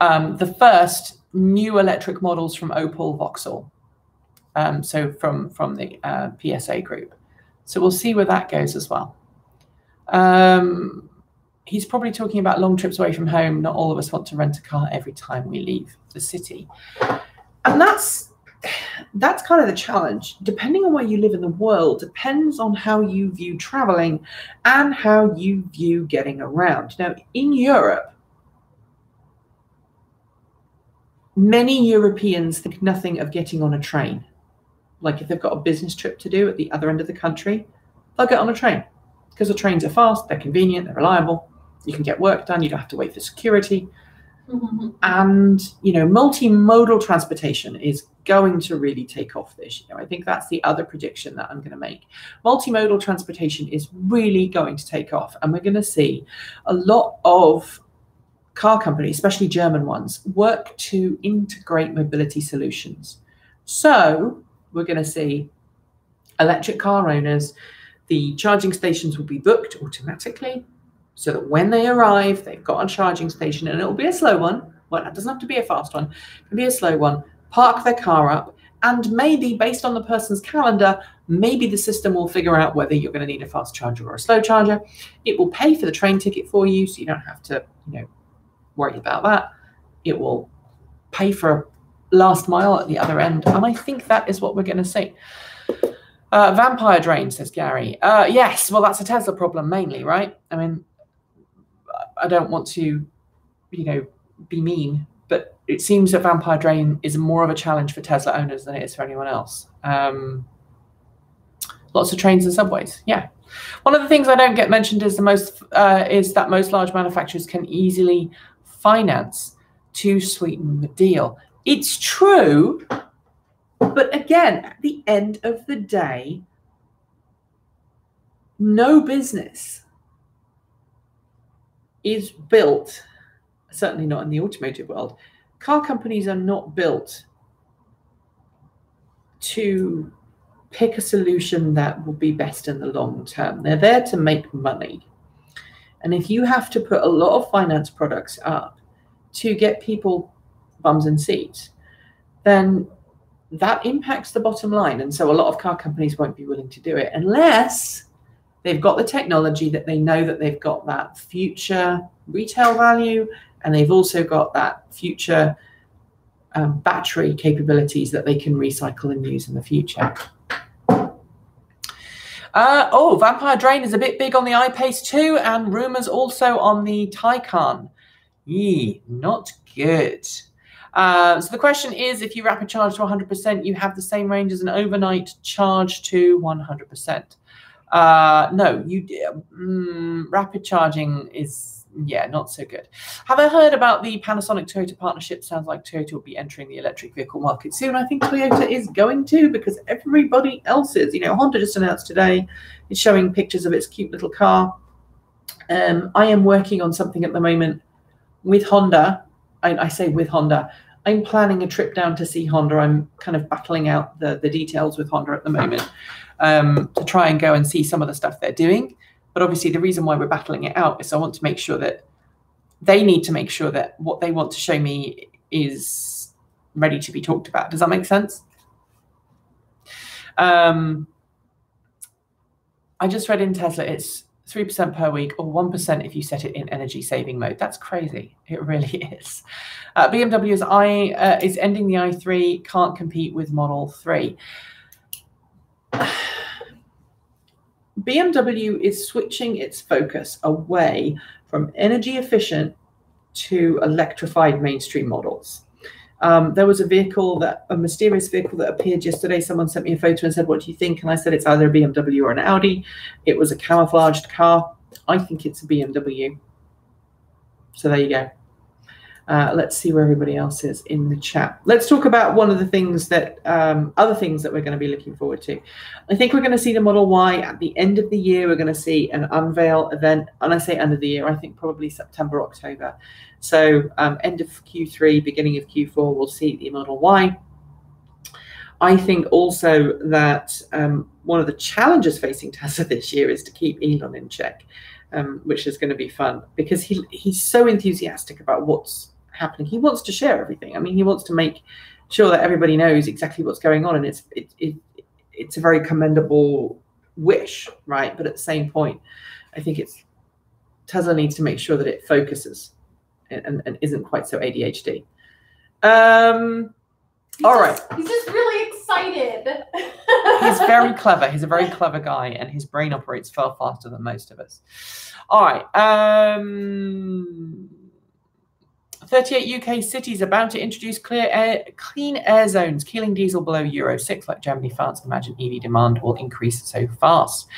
the first new electric models from Opel Vauxhall, so from the PSA group. So we'll see where that goes as well. he's probably talking about long trips away from home. Not all of us want to rent a car every time we leave the city. And that's kind of the challenge. Depending on where you live in the world, depends on how you view traveling and how you view getting around. Now, in Europe, many Europeans think nothing of getting on a train. Like if they've got a business trip to do at the other end of the country, they'll get on a train because the trains are fast, they're convenient, they're reliable. You can get work done. You don't have to wait for security. Mm-hmm. And, you know, multimodal transportation is going to really take off this year. I think that's the other prediction that I'm going to make. Multimodal transportation is really going to take off. And we're going to see a lot of car companies, especially German ones, work to integrate mobility solutions. So we're going to see electric car owners, the charging stations will be booked automatically so that when they arrive, they've got a charging station, and it'll be a slow one. Well, it doesn't have to be a fast one. It can be a slow one. Park their car up, and maybe based on the person's calendar, maybe the system will figure out whether you're going to need a fast charger or a slow charger. It will pay for the train ticket for you, so you don't have to, you know, worry about that. It will pay for a last mile at the other end, and I think that is what we're going to see. Vampire drain, says Gary. Yes, well, that's a Tesla problem mainly, right? I mean, I don't want to, you know, be mean, but it seems that vampire drain is more of a challenge for Tesla owners than it is for anyone else. Lots of trains and subways, yeah. One of the things I don't get mentioned is that most large manufacturers can easily finance to sweeten the deal. It's true, but again, at the end of the day, no business is built, certainly not in the automotive world. Car companies are not built to pick a solution that will be best in the long term. They're there to make money. And if you have to put a lot of finance products up to get people bums in seats, then that impacts the bottom line. And so a lot of car companies won't be willing to do it unless they've got the technology that they know that they've got that future retail value, and they've also got that future battery capabilities that they can recycle and use in the future. Vampire Drain is a bit big on the I-Pace too, and rumours also on the Taycan. Not good. So the question is, if you rapid charge to 100%, you have the same range as an overnight charge to 100%. No, rapid charging is, yeah, not so good. Have I heard about the Panasonic Toyota partnership? Sounds like Toyota will be entering the electric vehicle market soon. I think Toyota is going to, because everybody else is. You know, Honda just announced today, it's showing pictures of its cute little car. I am working on something at the moment with Honda. I say with Honda. I'm planning a trip down to see Honda. I'm kind of battling out the details with Honda at the moment to try and go and see some of the stuff they're doing. But obviously the reason why we're battling it out is I want to make sure that they need to make sure that what they want to show me is ready to be talked about. Does that make sense? I just read in Tesla it's 3% per week or 1% if you set it in energy saving mode. That's crazy. It really is. BMW is ending the i3, can't compete with Model 3. BMW is switching its focus away from energy efficient to electrified mainstream models. There was a mysterious vehicle that appeared yesterday. Someone sent me a photo and said, "What do you think?" And I said, it's either a BMW or an Audi. It was a camouflaged car. I think it's a BMW. So there you go. Let's see where everybody else is in the chat. Let's talk about one of the things that, other things that we're going to be looking forward to. I think we're going to see the Model Y at the end of the year. We're going to see an unveil event. And I say end of the year, I think probably September, October. So end of Q3, beginning of Q4, we'll see the Model Y. I think also that one of the challenges facing Tesla this year is to keep Elon in check, which is going to be fun because he's so enthusiastic about what's happening. He wants to share everything. I mean, he wants to make sure that everybody knows exactly what's going on, and it's a very commendable wish, right? But at the same point, I think it's Tesla needs to make sure that it focuses and isn't quite so ADHD. All right. He's just really excited. He's very clever. He's a very clever guy, and his brain operates far faster than most of us. All right. 38 UK cities about to introduce clean air zones, killing diesel below Euro 6, like Germany, France. Imagine EV demand will increase so fast.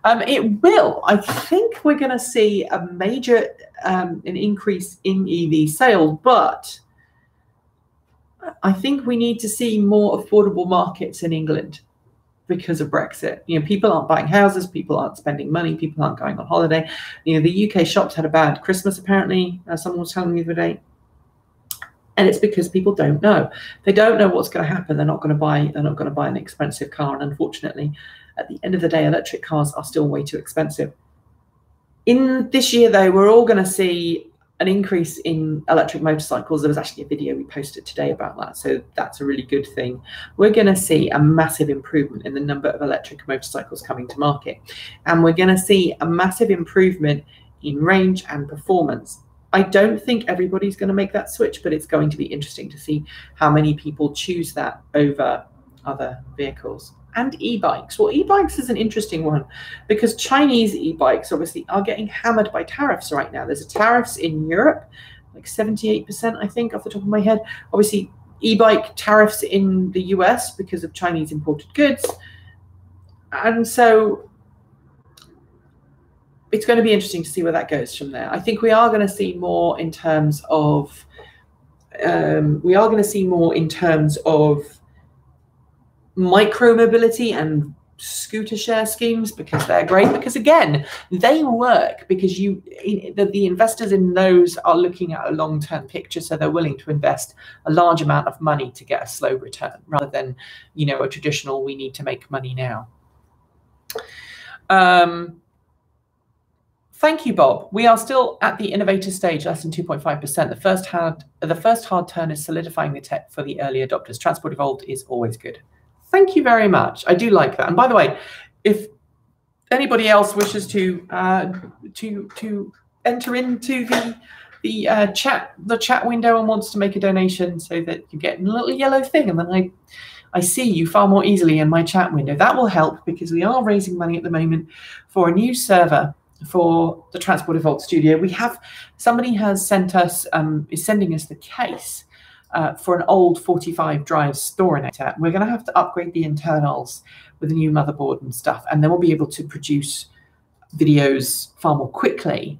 It will. I think we're going to see a major an increase in EV sales, but I think we need to see more affordable markets in England because of Brexit. You know, people aren't buying houses, people aren't spending money, people aren't going on holiday. You know, the UK shops had a bad Christmas, apparently, as someone was telling me the other day. And it's because people don't know. They don't know what's going to happen. They're not going to buy an expensive car. And unfortunately, at the end of the day, electric cars are still way too expensive. In this year, though, we're all going to see an increase in electric motorcycles. There was actually a video we posted today about that, so that's a really good thing. We're going to see a massive improvement in the number of electric motorcycles coming to market, and we're going to see a massive improvement in range and performance. I don't think everybody's going to make that switch, but it's going to be interesting to see how many people choose that over other vehicles. And e-bikes. Well, e-bikes is an interesting one because Chinese e-bikes obviously are getting hammered by tariffs right now. There's tariffs in Europe, like 78%, I think, off the top of my head. Obviously, e-bike tariffs in the US because of Chinese imported goods. And so it's going to be interesting to see where that goes from there. I think we are going to see more in terms of micro mobility and scooter share schemes, because they're great, because again, they work because the investors in those are looking at a long-term picture, so they're willing to invest a large amount of money to get a slow return rather than, you know, a traditional we need to make money now. Thank you, Bob. We are still at the innovator stage, less than 2.5%. The first hard turn is solidifying the tech for the early adopters. Transport Evolved is always good. Thank you very much. I do like that. And by the way, if anybody else wishes to enter into the chat window and wants to make a donation so that you get a little yellow thing, and then I see you far more easily in my chat window, that will help, because we are raising money at the moment for a new server for the Transport Evolved studio. Somebody has sent us is sending us the case for an old 45 drive Storinator. We're going to have to upgrade the internals with a new motherboard and stuff, and then we'll be able to produce videos far more quickly.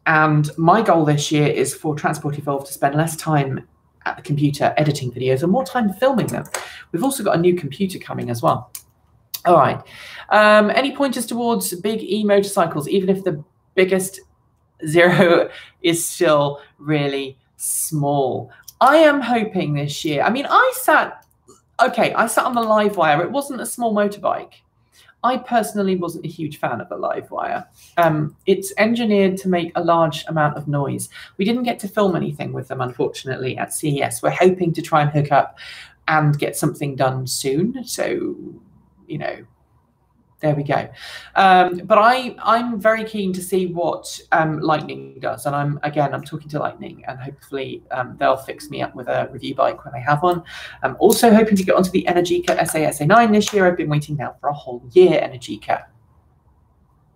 And my goal this year is for Transport Evolved to spend less time at the computer editing videos and more time filming them. We've also got a new computer coming as well. All right. Any pointers towards big e-motorcycles, even if the biggest Zero is still really small? I am hoping this year. I mean, I sat on the Livewire. It wasn't a small motorbike. I personally wasn't a huge fan of the Livewire. It's engineered to make a large amount of noise. We didn't get to film anything with them, unfortunately, at CES. We're hoping to try and hook up and get something done soon. So, you know, there we go. But I'm very keen to see what Lightning does, and I'm talking to Lightning, and hopefully they'll fix me up with a review bike when I have one. I'm also hoping to get onto the Energica SA9 this year. I've been waiting now for a whole year. Energica,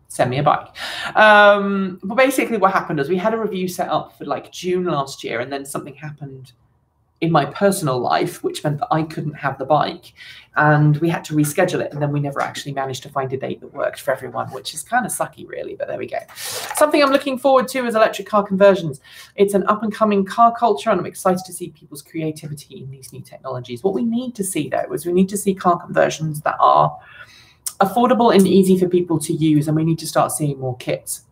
send me a bike. But basically what happened is we had a review set up for like June last year, and then something happened in my personal life, which meant that I couldn't have the bike, and we had to reschedule it, and then we never actually managed to find a date that worked for everyone, which is kind of sucky, really, but there we go. Something I'm looking forward to is electric car conversions. It's an up-and-coming car culture, and I'm excited to see people's creativity in these new technologies. What we need to see, though, is we need to see car conversions that are affordable and easy for people to use, and we need to start seeing more kits.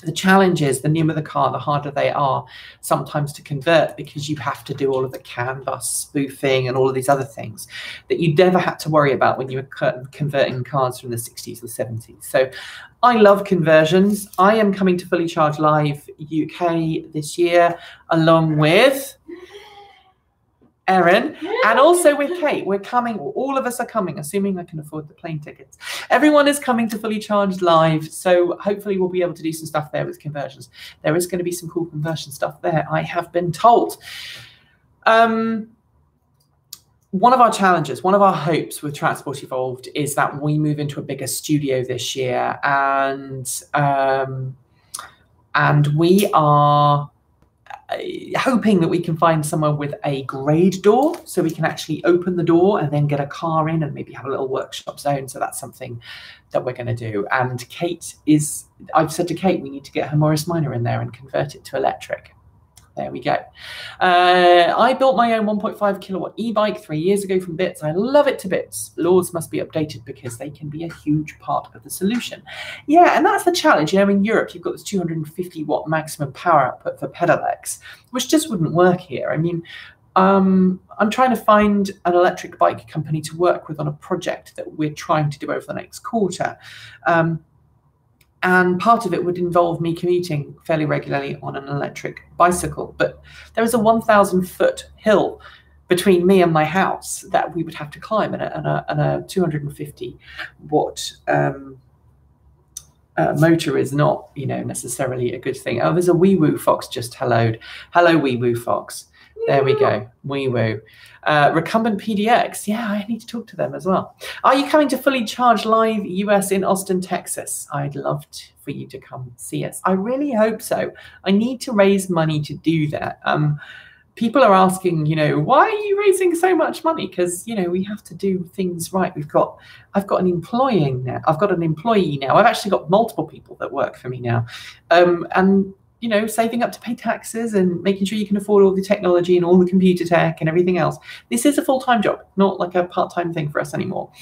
The challenge is, the newer the car, the harder they are sometimes to convert, because you have to do all of the CAN bus spoofing and all of these other things that you never had to worry about when you were converting cars from the 60s or 70s. So I love conversions. I am coming to Fully Charged Live UK this year, along with Erin, and also with Kate. We're coming, all of us are coming, assuming I can afford the plane tickets. Everyone is coming to Fully Charged Live, so hopefully we'll be able to do some stuff there with conversions. There is going to be some cool conversion stuff there, I have been told. One of our challenges, one of our hopes with Transport Evolved is that we move into a bigger studio this year, and we are hoping that we can find somewhere with a grade door, so we can actually open the door and then get a car in and maybe have a little workshop zone. So that's something that we're going to do. And I've said to Kate, we need to get her Morris Minor in there and convert it to electric. There we go. I built my own 1.5 kilowatt e-bike 3 years ago from bits. I love it to bits. Laws must be updated because they can be a huge part of the solution. Yeah, and that's the challenge. You know, in Europe, you've got this 250 watt maximum power output for pedelecs, which just wouldn't work here. I mean, I'm trying to find an electric bike company to work with on a project that we're trying to do over the next quarter. And part of it would involve me commuting fairly regularly on an electric bicycle. But there is a 1,000-foot hill between me and my house that we would have to climb, and a 250-watt motor is not, you know, necessarily a good thing. Oh, there's a wee woo fox just helloed. Hello, wee woo fox. There we go. Wee woo. Recumbent PDX. Yeah, I need to talk to them as well. Are you coming to Fully Charged Live US in Austin, Texas? I'd love for you to come see us. I really hope so. I need to raise money to do that. People are asking, you know, why are you raising so much money? Because, you know, we have to do things right. I've got an employee now. I've actually got multiple people that work for me now. And you know, saving up to pay taxes and making sure you can afford all the technology and all the computer tech and everything else. This is a full-time job, not like a part-time thing for us anymore.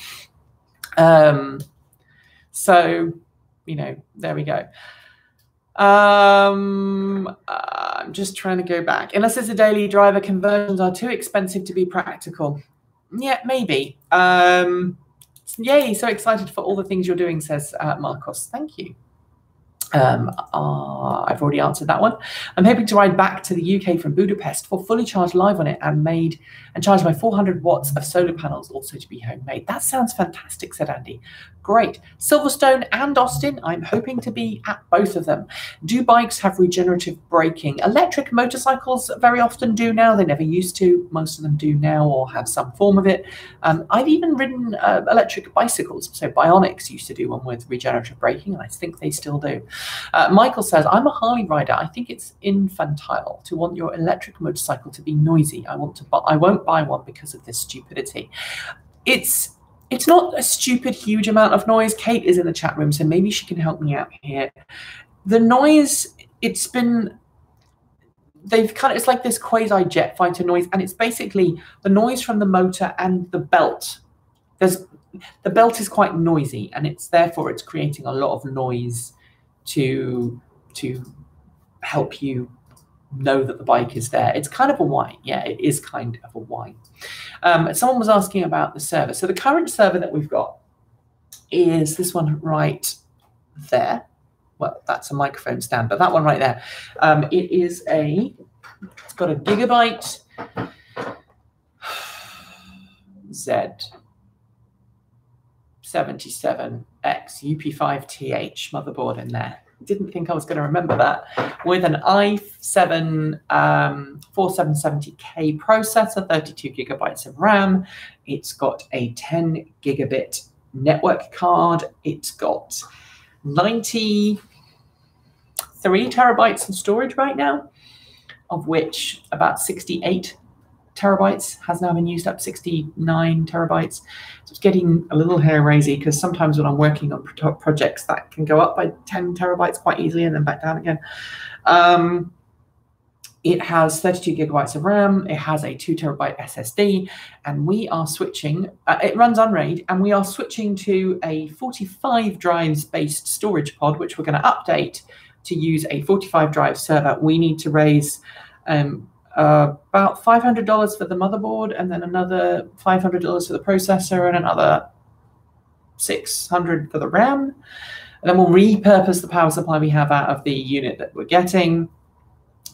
So, you know, there we go. I'm just trying to go back. Unless it's a daily driver, conversions are too expensive to be practical. Yeah, maybe. Yay, so excited for all the things you're doing, says Marcos. Thank you. I've already answered that one. I'm hoping to ride back to the UK from Budapest for Fully Charged Live on it and charged by 400 watts of solar panels, also to be homemade. That sounds fantastic, said Andy. Great. Silverstone and Austin, I'm hoping to be at both of them. Do bikes have regenerative braking? Electric motorcycles very often do now. They never used to. Most of them do now or have some form of it. I've even ridden electric bicycles. So Bionics used to do one with regenerative braking, and I think they still do. Michael says, I'm a Harley rider. I think it's infantile to want your electric motorcycle to be noisy. I won't buy one because of this stupidity. It's not a stupid huge amount of noise. Kate is in the chat room, so maybe she can help me out here. The noise, it's like this quasi jet fighter noise, and it's basically the noise from the motor and the belt. The belt is quite noisy, and therefore it's creating a lot of noise to help you know that the bike is there. It's kind of a whine. Yeah, it is kind of a whine. Someone was asking about the server. So the current server that we've got is this one right there. Well, that's a microphone stand, but that one right there. It's got a Gigabyte Z77X UP5TH motherboard in there. Didn't think I was going to remember that. With an i7 4770K processor, 32 gigabytes of RAM. It's got a 10 gigabit network card. It's got 93 terabytes of storage right now, of which about 68 terabytes has now been used up, 69 terabytes. So it's getting a little hair raisy because sometimes when I'm working on projects that can go up by 10 terabytes quite easily and then back down again. It has 32 gigabytes of RAM. It has a 2 terabyte SSD, and we are switching. It runs Unraid, and we are switching to a 45 drives based storage pod, which we're going to update to use a 45 drive server. We need to raise about $500 for the motherboard, and then another $500 for the processor, and another $600 for the RAM. And then we'll repurpose the power supply we have out of the unit that we're getting.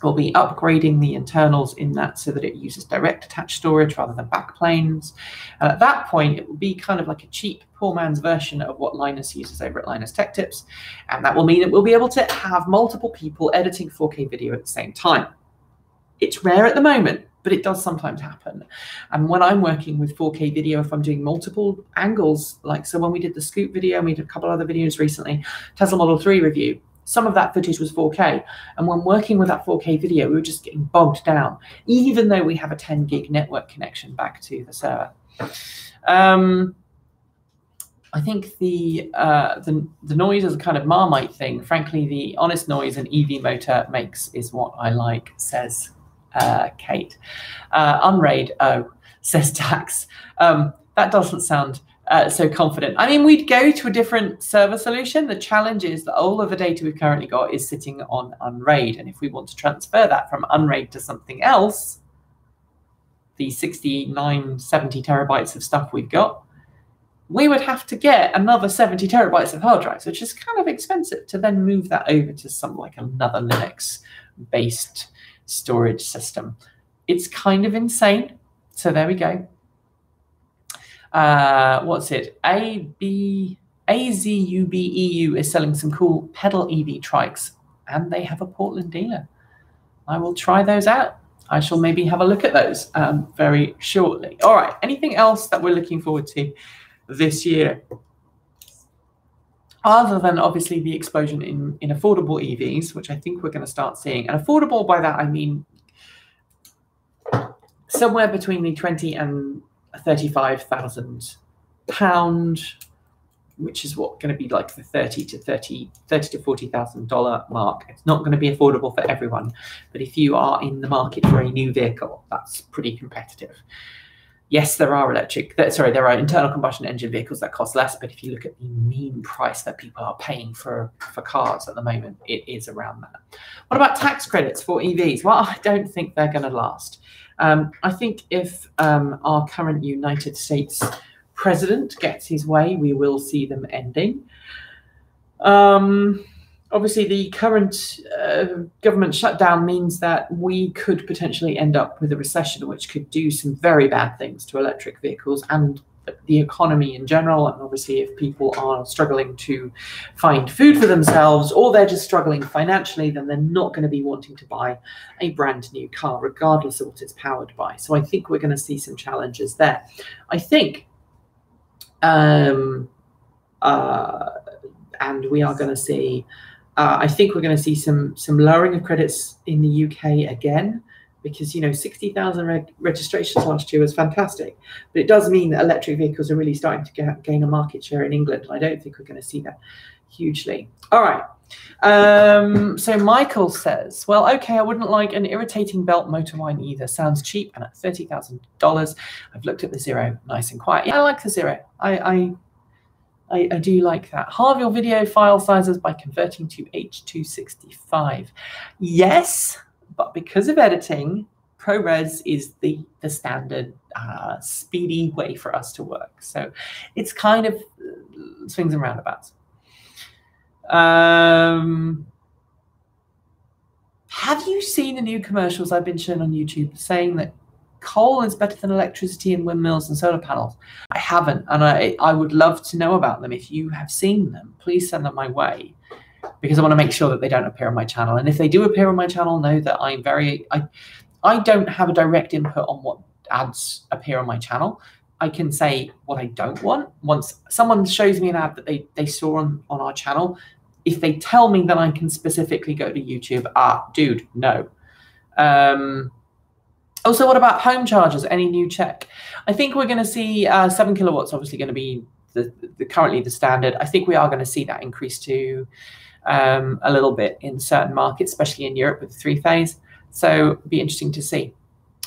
We'll be upgrading the internals in that so that it uses direct attached storage rather than backplanes. And at that point, it will be kind of like a cheap, poor man's version of what Linus uses over at Linus Tech Tips. And that will mean that we'll be able to have multiple people editing 4K video at the same time. It's rare at the moment, but it does sometimes happen. And when I'm working with 4K video, if I'm doing multiple angles, like so when we did the Scoop video, and we did a couple other videos recently, Tesla Model 3 review, some of that footage was 4K. And when working with that 4K video, we were just getting bogged down, even though we have a 10 gig network connection back to the server. I think the noise is a kind of Marmite thing. Frankly, the honest noise an EV motor makes is what I like, says Kate. Unraid, oh, says Dax. That doesn't sound so confident. I mean, we'd go to a different server solution. The challenge is that all of the data we've currently got is sitting on Unraid. And if we want to transfer that from Unraid to something else, the 69, 70 terabytes of stuff we've got, we would have to get another 70 terabytes of hard drives, which is kind of expensive to then move that over to some like another Linux-based storage system. It's kind of insane. So there we go. What's it? AZUBEU is selling some cool pedal EV trikes, and they have a Portland dealer. I will try those out. I shall maybe have a look at those very shortly. All right. Anything else that we're looking forward to this year? Other than obviously the explosion in affordable EVs, which I think we're going to start seeing. And affordable, by that I mean somewhere between the £20,000 and £35,000, which is what going to be like the $30,000 to $40,000 mark. It's not going to be affordable for everyone, but if you are in the market for a new vehicle, that's pretty competitive. Yes, there are internal combustion engine vehicles that cost less, but if you look at the mean price that people are paying for cars at the moment, it is around that. What about tax credits for EVs? Well, I don't think they're going to last. I think if our current United States president gets his way, we will see them ending. Obviously, the current government shutdown means that we could potentially end up with a recession, which could do some very bad things to electric vehicles and the economy in general. And obviously, if people are struggling to find food for themselves, or they're just struggling financially, then they're not going to be wanting to buy a brand new car, regardless of what it's powered by. So I think we're going to see some challenges there. I think, and we are going to see, I think we're going to see some lowering of credits in the UK again, because, you know, 60,000 registrations last year was fantastic. But it does mean that electric vehicles are really starting to gain a market share in England. I don't think we're going to see that hugely. All right. So Michael says, well, okay, I wouldn't like an irritating belt motor wine either. Sounds cheap, and at $30,000. I've looked at the Zero, nice and quiet. Yeah, I like the Zero. I do like that. Halve your video file sizes by converting to H.265. Yes, but because of editing, ProRes is the standard speedy way for us to work. So it's kind of swings and roundabouts. Have you seen the new commercials I've been shown on YouTube saying that coal is better than electricity and windmills and solar panels? I haven't, and I would love to know about them. If you have seen them, please send them my way, because I want to make sure that they don't appear on my channel. And if they do appear on my channel, know that I don't have a direct input on what ads appear on my channel. I can say what I don't want. Once someone shows me an ad that they saw on our channel, if they tell me, then I can specifically go to YouTube. Dude, no. Also, what about home chargers? Any new check? I think we're going to see 7 kilowatts, obviously going to be currently the standard. I think we are going to see that increase to a little bit in certain markets, especially in Europe with 3-phase. So it'll be interesting to see.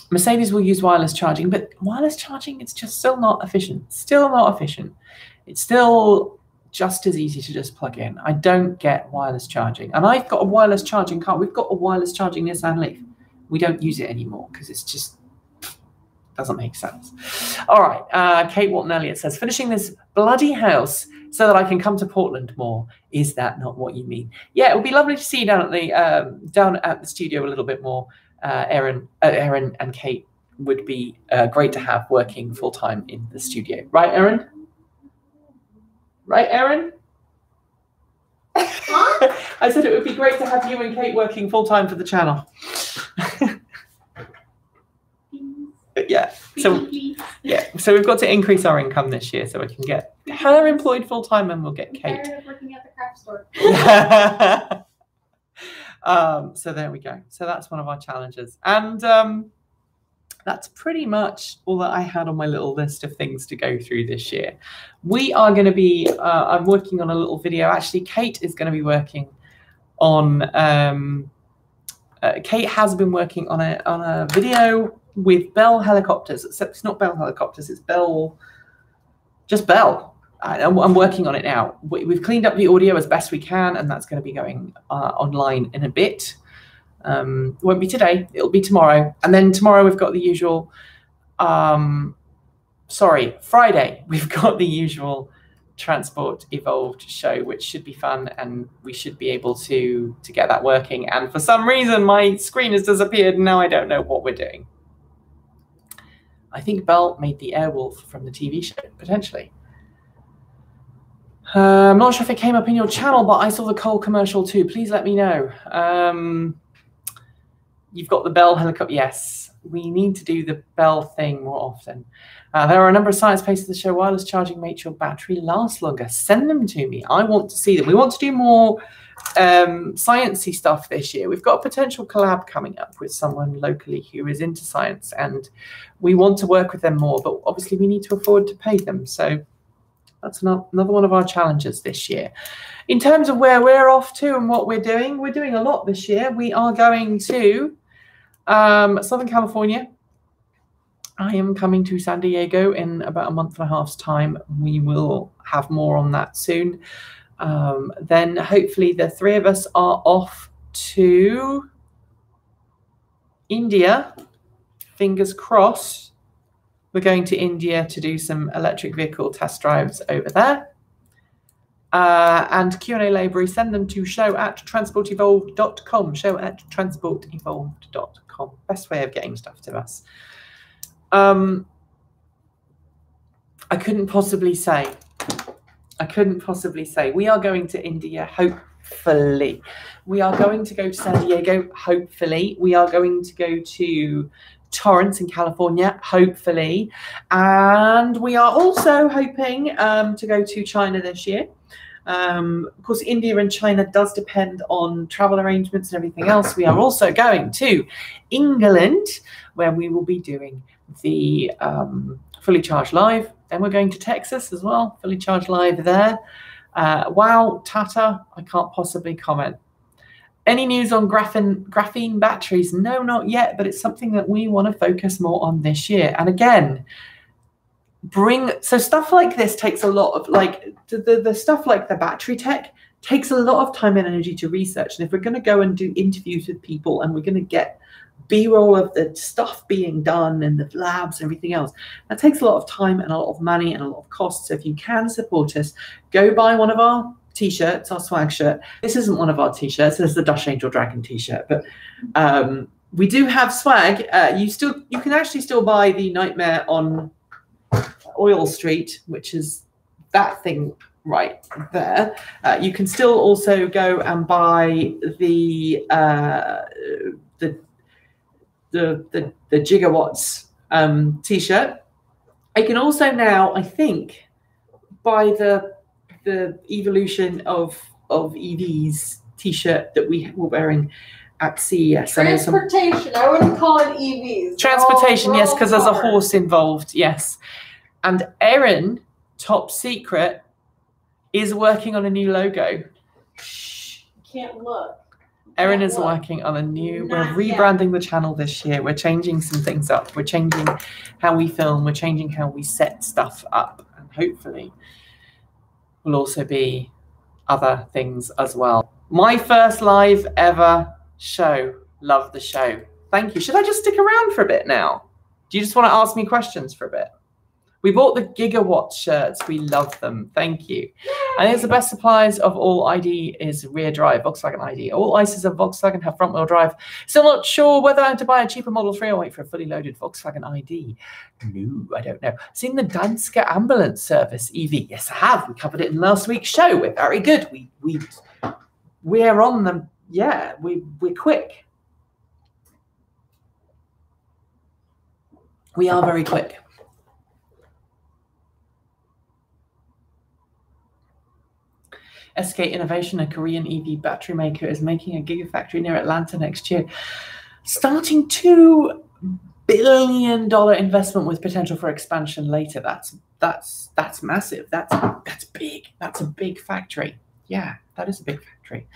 Mercedes will use wireless charging, but wireless charging, it's just still not efficient. Still not efficient. It's still just as easy to just plug in. I don't get wireless charging. And I've got a wireless charging car. We've got a wireless charging Nissan Leaf. We don't use it anymore because it's just doesn't make sense. All right. Kate Walton Elliott says, finishing this bloody house so that I can come to Portland more. Is that not what you mean? Yeah, it would be lovely to see you down at the studio a little bit more. Erin and Kate would be great to have working full time in the studio. Right, Erin? Right, Erin? Huh? I said it would be great to have you and Kate working full time for the channel. So we've got to increase our income this year so we can get her employed full time and we'll get Kate. I'm tired of working at the craft store. So there we go. So that's one of our challenges, and that's pretty much all that I had on my little list of things to go through this year. We are going to be. I'm working on a little video. Actually, Kate is going to be working on. Kate has been working on a video with Bell helicopters, except it's not Bell helicopters, it's just Bell. I'm working on it now. We've cleaned up the audio as best we can, and that's going to be going online in a bit. It won't be today, it'll be tomorrow. And then tomorrow we've got the usual, Friday, we've got the usual Transport Evolved show, which should be fun, and we should be able to get that working. And for some reason, my screen has disappeared, and now I don't know what we're doing. I think Belle made the Airwolf from the TV show, potentially. I'm not sure if it came up in your channel, but I saw the Cole commercial too. Please let me know. You've got the Bell helicopter. Yes, we need to do the Bell thing more often. There are a number of science papers that show wireless charging makes your battery last longer. Send them to me. I want to see them. We want to do more sciencey stuff this year. We've got a potential collab coming up with someone locally who is into science, and we want to work with them more, but obviously we need to afford to pay them. So that's another one of our challenges this year. In terms of where we're off to and what we're doing a lot this year. We are going to Southern California. I am coming to San Diego in about a month and a half's time. We will have more on that soon. Then hopefully the three of us are off to India. Fingers crossed. We're going to India to do some electric vehicle test drives over there. And Q&A library, send them to show@transportevolved.com. show@transportevolved.com. Best way of getting stuff to us. I couldn't possibly say. We are going to India, hopefully. We are going to go to San Diego, hopefully. We are going to go to Torrance in California, hopefully. And we are also hoping to go to China this year. Of course, India and China does depend on travel arrangements and everything else. We are also going to England, where we will be doing the Fully Charged Live. Then we're going to Texas as well, Fully Charged Live there. Wow, Tata, I can't possibly comment. Any news on graphene batteries? No, not yet, but it's something that we want to focus more on this year. And again, so stuff like this takes a lot of, like, the stuff like the battery tech takes a lot of time and energy to research. And if we're going to go and do interviews with people and we're going to get B-roll of the stuff being done and the labs and everything else, that takes a lot of time and a lot of money and a lot of cost. So if you can support us, go buy one of our t-shirts, our swag shirt. This isn't one of our t-shirts. This is the Dash Angel Dragon t-shirt, but we do have swag. You can actually still buy the Nightmare on Oil Street, which is that thing right there. You can still also go and buy the Gigawatts t-shirt. I can also now, I think, buy the Evolution of EVs t-shirt that we were wearing at CES. Transportation. I wouldn't call it EVs. Transportation, yes, because there's a horse involved, yes. And Erin, top secret, is working on a new logo. Shh, can't look. Erin is working on a new, we're rebranding the channel this year. We're changing some things up. We're changing how we film. We're changing how we set stuff up. And hopefully will also be other things as well. My first live ever show. Love the show. Thank you. Should I just stick around for a bit now? Do you just want to ask me questions for a bit? We bought the Gigawatt shirts. We love them. Thank you. I think it's the best supplies of all ID is rear drive, Volkswagen ID. All ICEs of Volkswagen have front wheel drive. Still not sure whether to buy a cheaper Model 3 or wait for a fully loaded Volkswagen ID. No, I don't know. Seen the Danske ambulance service EV? Yes, I have. We covered it in last week's show. We're very good. We're on them. Yeah, we're quick. We are very quick. SK Innovation, a Korean EV battery maker, is making a gigafactory near Atlanta next year, starting $2 billion investment with potential for expansion later. That's massive. That's big. That's a big factory. Yeah, that is a big factory.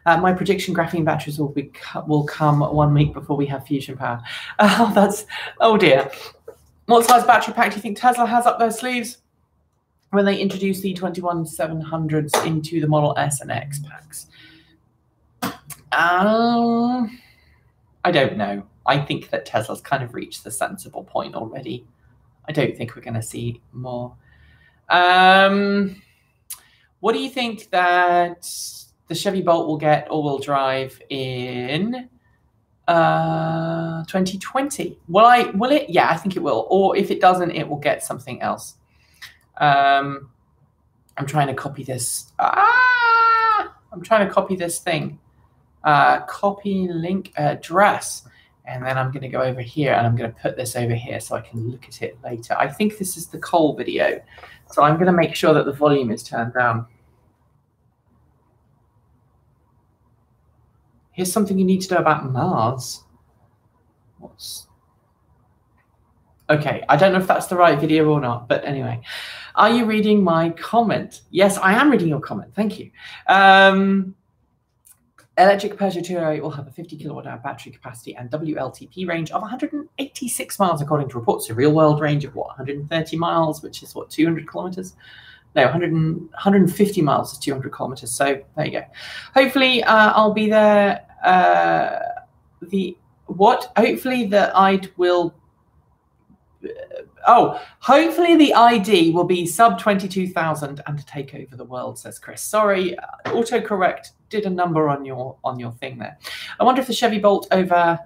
My prediction: graphene batteries will come 1 week before we have fusion power. Oh dear. What size battery pack do you think Tesla has up their sleeves when they introduce the 21700s into the Model S and X packs? I don't know. I think that Tesla's kind of reached the sensible point already. I don't think we're going to see more. What do you think that the Chevy Bolt will get all-wheel drive in 2020? Will it? Yeah, I think it will. Or if it doesn't, it will get something else. I'm trying to copy this. I'm trying to copy this thing. Copy link address. And then I'm going to go over here and I'm going to put this over here so I can look at it later. I think this is the Cole video. So I'm going to make sure that the volume is turned down. Here's something you need to know about Mars. Okay, I don't know if that's the right video or not, but anyway. Are you reading my comment? Yes, I am reading your comment. Thank you. Electric Peugeot 208 will have a 50 kilowatt-hour battery capacity and WLTP range of 186 miles, according to reports. A real-world range of, what, 130 miles, which is, what, 200 kilometers? No, 150 miles is 200 kilometers. So there you go. Hopefully, I'll be there. Hopefully the ID will... hopefully the ID will be sub 22,000 and to take over the world, says Chris. Sorry, autocorrect did a number on your thing there. I wonder if the Chevy Bolt ever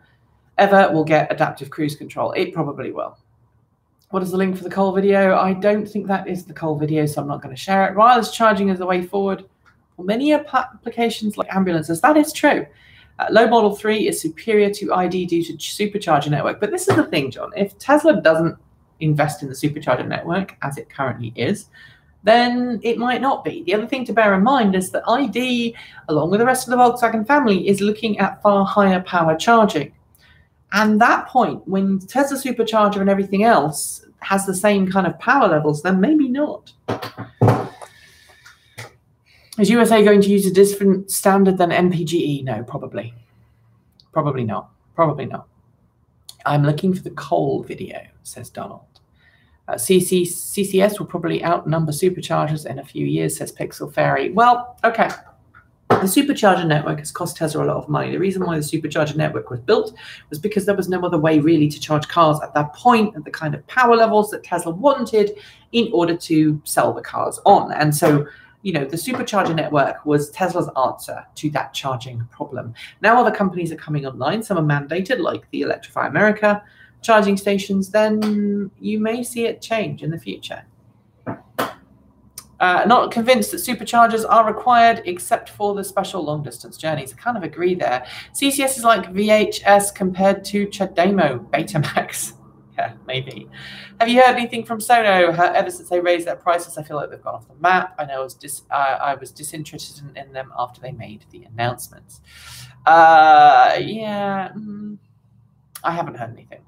will get adaptive cruise control. It probably will. What is the link for the Cole video? I don't think that is the Cole video, so I'm not going to share it. Wireless charging is the way forward for many applications like ambulances. That is true. Low Model 3 is superior to ID due to supercharger network. But this is the thing, John. If Tesla doesn't invest in the supercharger network as it currently is, then it might not be. The other thing to bear in mind is that ID, along with the rest of the Volkswagen family, is looking at far higher power charging. And that point, when Tesla supercharger and everything else has the same kind of power levels, then maybe not. Is USA going to use a different standard than MPGE? No, probably. Probably not. Probably not. I'm looking for the Cole video, says Donald. CCS will probably outnumber superchargers in a few years, says Pixel Fairy. Well, okay. The supercharger network has cost Tesla a lot of money. The reason why the supercharger network was built was because there was no other way really to charge cars at that point at the kind of power levels that Tesla wanted in order to sell the cars on. And so, you know, the supercharger network was Tesla's answer to that charging problem. Now other companies are coming online. Some are mandated, like the Electrify America charging stations. Then you may see it change in the future. Not convinced that superchargers are required except for the special long-distance journeys. I kind of agree there. CCS is like VHS compared to Chademo Betamax. Yeah, maybe. Have you heard anything from Sono? Ever since they raised their prices, I feel like they've gone off the map. I know I was disinterested in them after they made the announcements. Yeah, I haven't heard anything.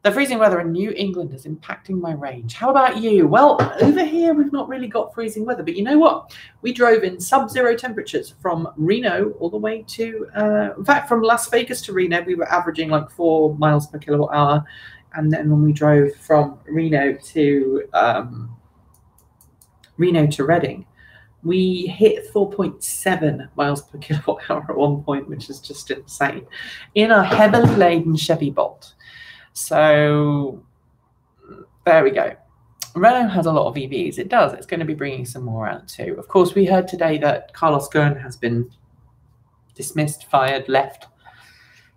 The freezing weather in New England is impacting my range. How about you? Well, over here, we've not really got freezing weather. But you know what? We drove in sub-zero temperatures from Reno all the way to, in fact, from Las Vegas to Reno, we were averaging like 4 miles per kilowatt hour. And then when we drove from Reno to Reading, we hit 4.7 miles per kilowatt hour at one point, which is just insane, in a heavily laden Chevy Bolt. So there we go. Renault has a lot of EVs. It does. It's going to be bringing some more out too. Of course, we heard today that Carlos Ghosn has been dismissed, fired, left.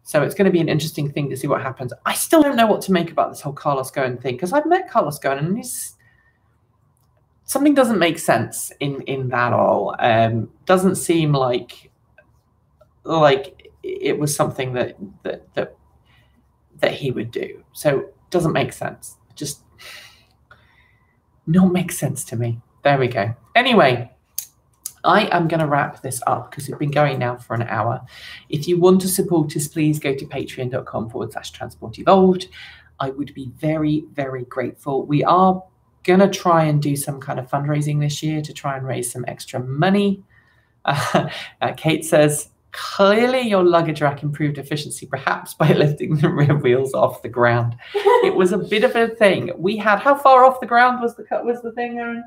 So it's going to be an interesting thing to see what happens. I still don't know what to make about this whole Carlos Ghosn thing, because I've met Carlos Ghosn and something doesn't make sense in that all. Doesn't seem like it was something that he would do. So it doesn't make sense. Just not make sense to me. There we go. Anyway, I am going to wrap this up because we've been going now for an hour. If you want to support us, please go to patreon.com/Transport Evolved. I would be very, very grateful. We are going to try and do some kind of fundraising this year to try and raise some extra money. Kate says, clearly your luggage rack improved efficiency, perhaps by lifting the rear wheels off the ground. It was a bit of a thing. We had, how far off the ground was the thing, Erin?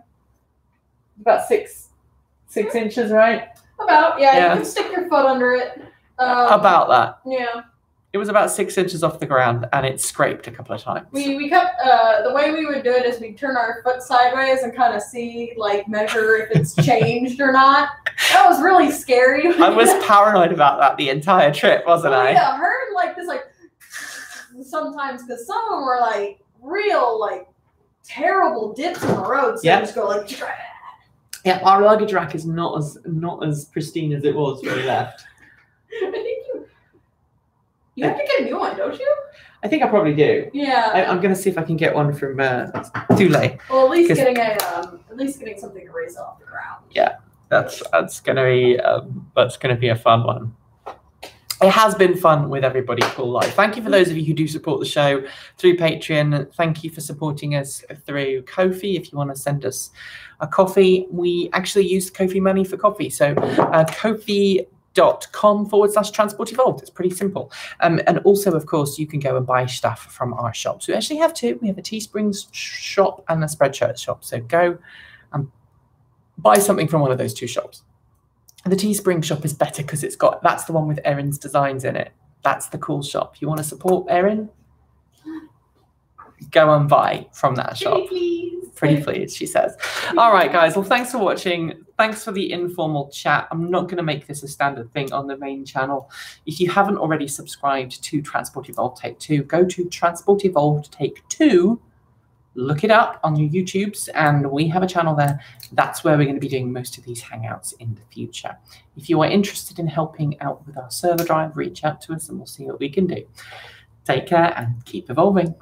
About six inches, right? About, yeah. You can stick your foot under it. About that. Yeah. It was about 6 inches off the ground, and it scraped a couple of times. We kept, the way we would do it is we'd turn our foot sideways and kind of see, like, measure if it's changed or not. That was really scary. I was paranoid about that the entire trip, wasn't I? Yeah, her and, like, this, like, sometimes, because some of them were, like, real, like, terrible dips in the road, so you just go, like, yeah, our luggage rack is not as pristine as it was when we left. I think you have to get a new one, don't you? I think I probably do. Yeah. I'm going to see if I can get one from Thule. Well, at least getting something to raise off the ground. Yeah, that's going to be a fun one. It has been fun with everybody cool live. Thank you for those of you who do support the show through Patreon. Thank you for supporting us through Ko-fi. If you want to send us a coffee, we actually use Ko-fi money for coffee. So Ko-fi.com/Transport Evolved. It's pretty simple. And also, of course, you can go and buy stuff from our shops. We actually have two. We have a Teesprings shop and a Spreadshirt shop. So go and buy something from one of those two shops. The Teespring shop is better because that's the one with Erin's designs in it. That's the cool shop. You want to support Erin? Go and buy from that shop. Pretty please, she says. All right, guys. Well, thanks for watching. Thanks for the informal chat. I'm not going to make this a standard thing on the main channel. If you haven't already subscribed to Transport Evolved Take 2, go to Transport Evolved Take 2. Look it up on your YouTubes, and we have a channel there. That's where we're going to be doing most of these Hangouts in the future. If you are interested in helping out with our server drive, reach out to us and we'll see what we can do. Take care and keep evolving.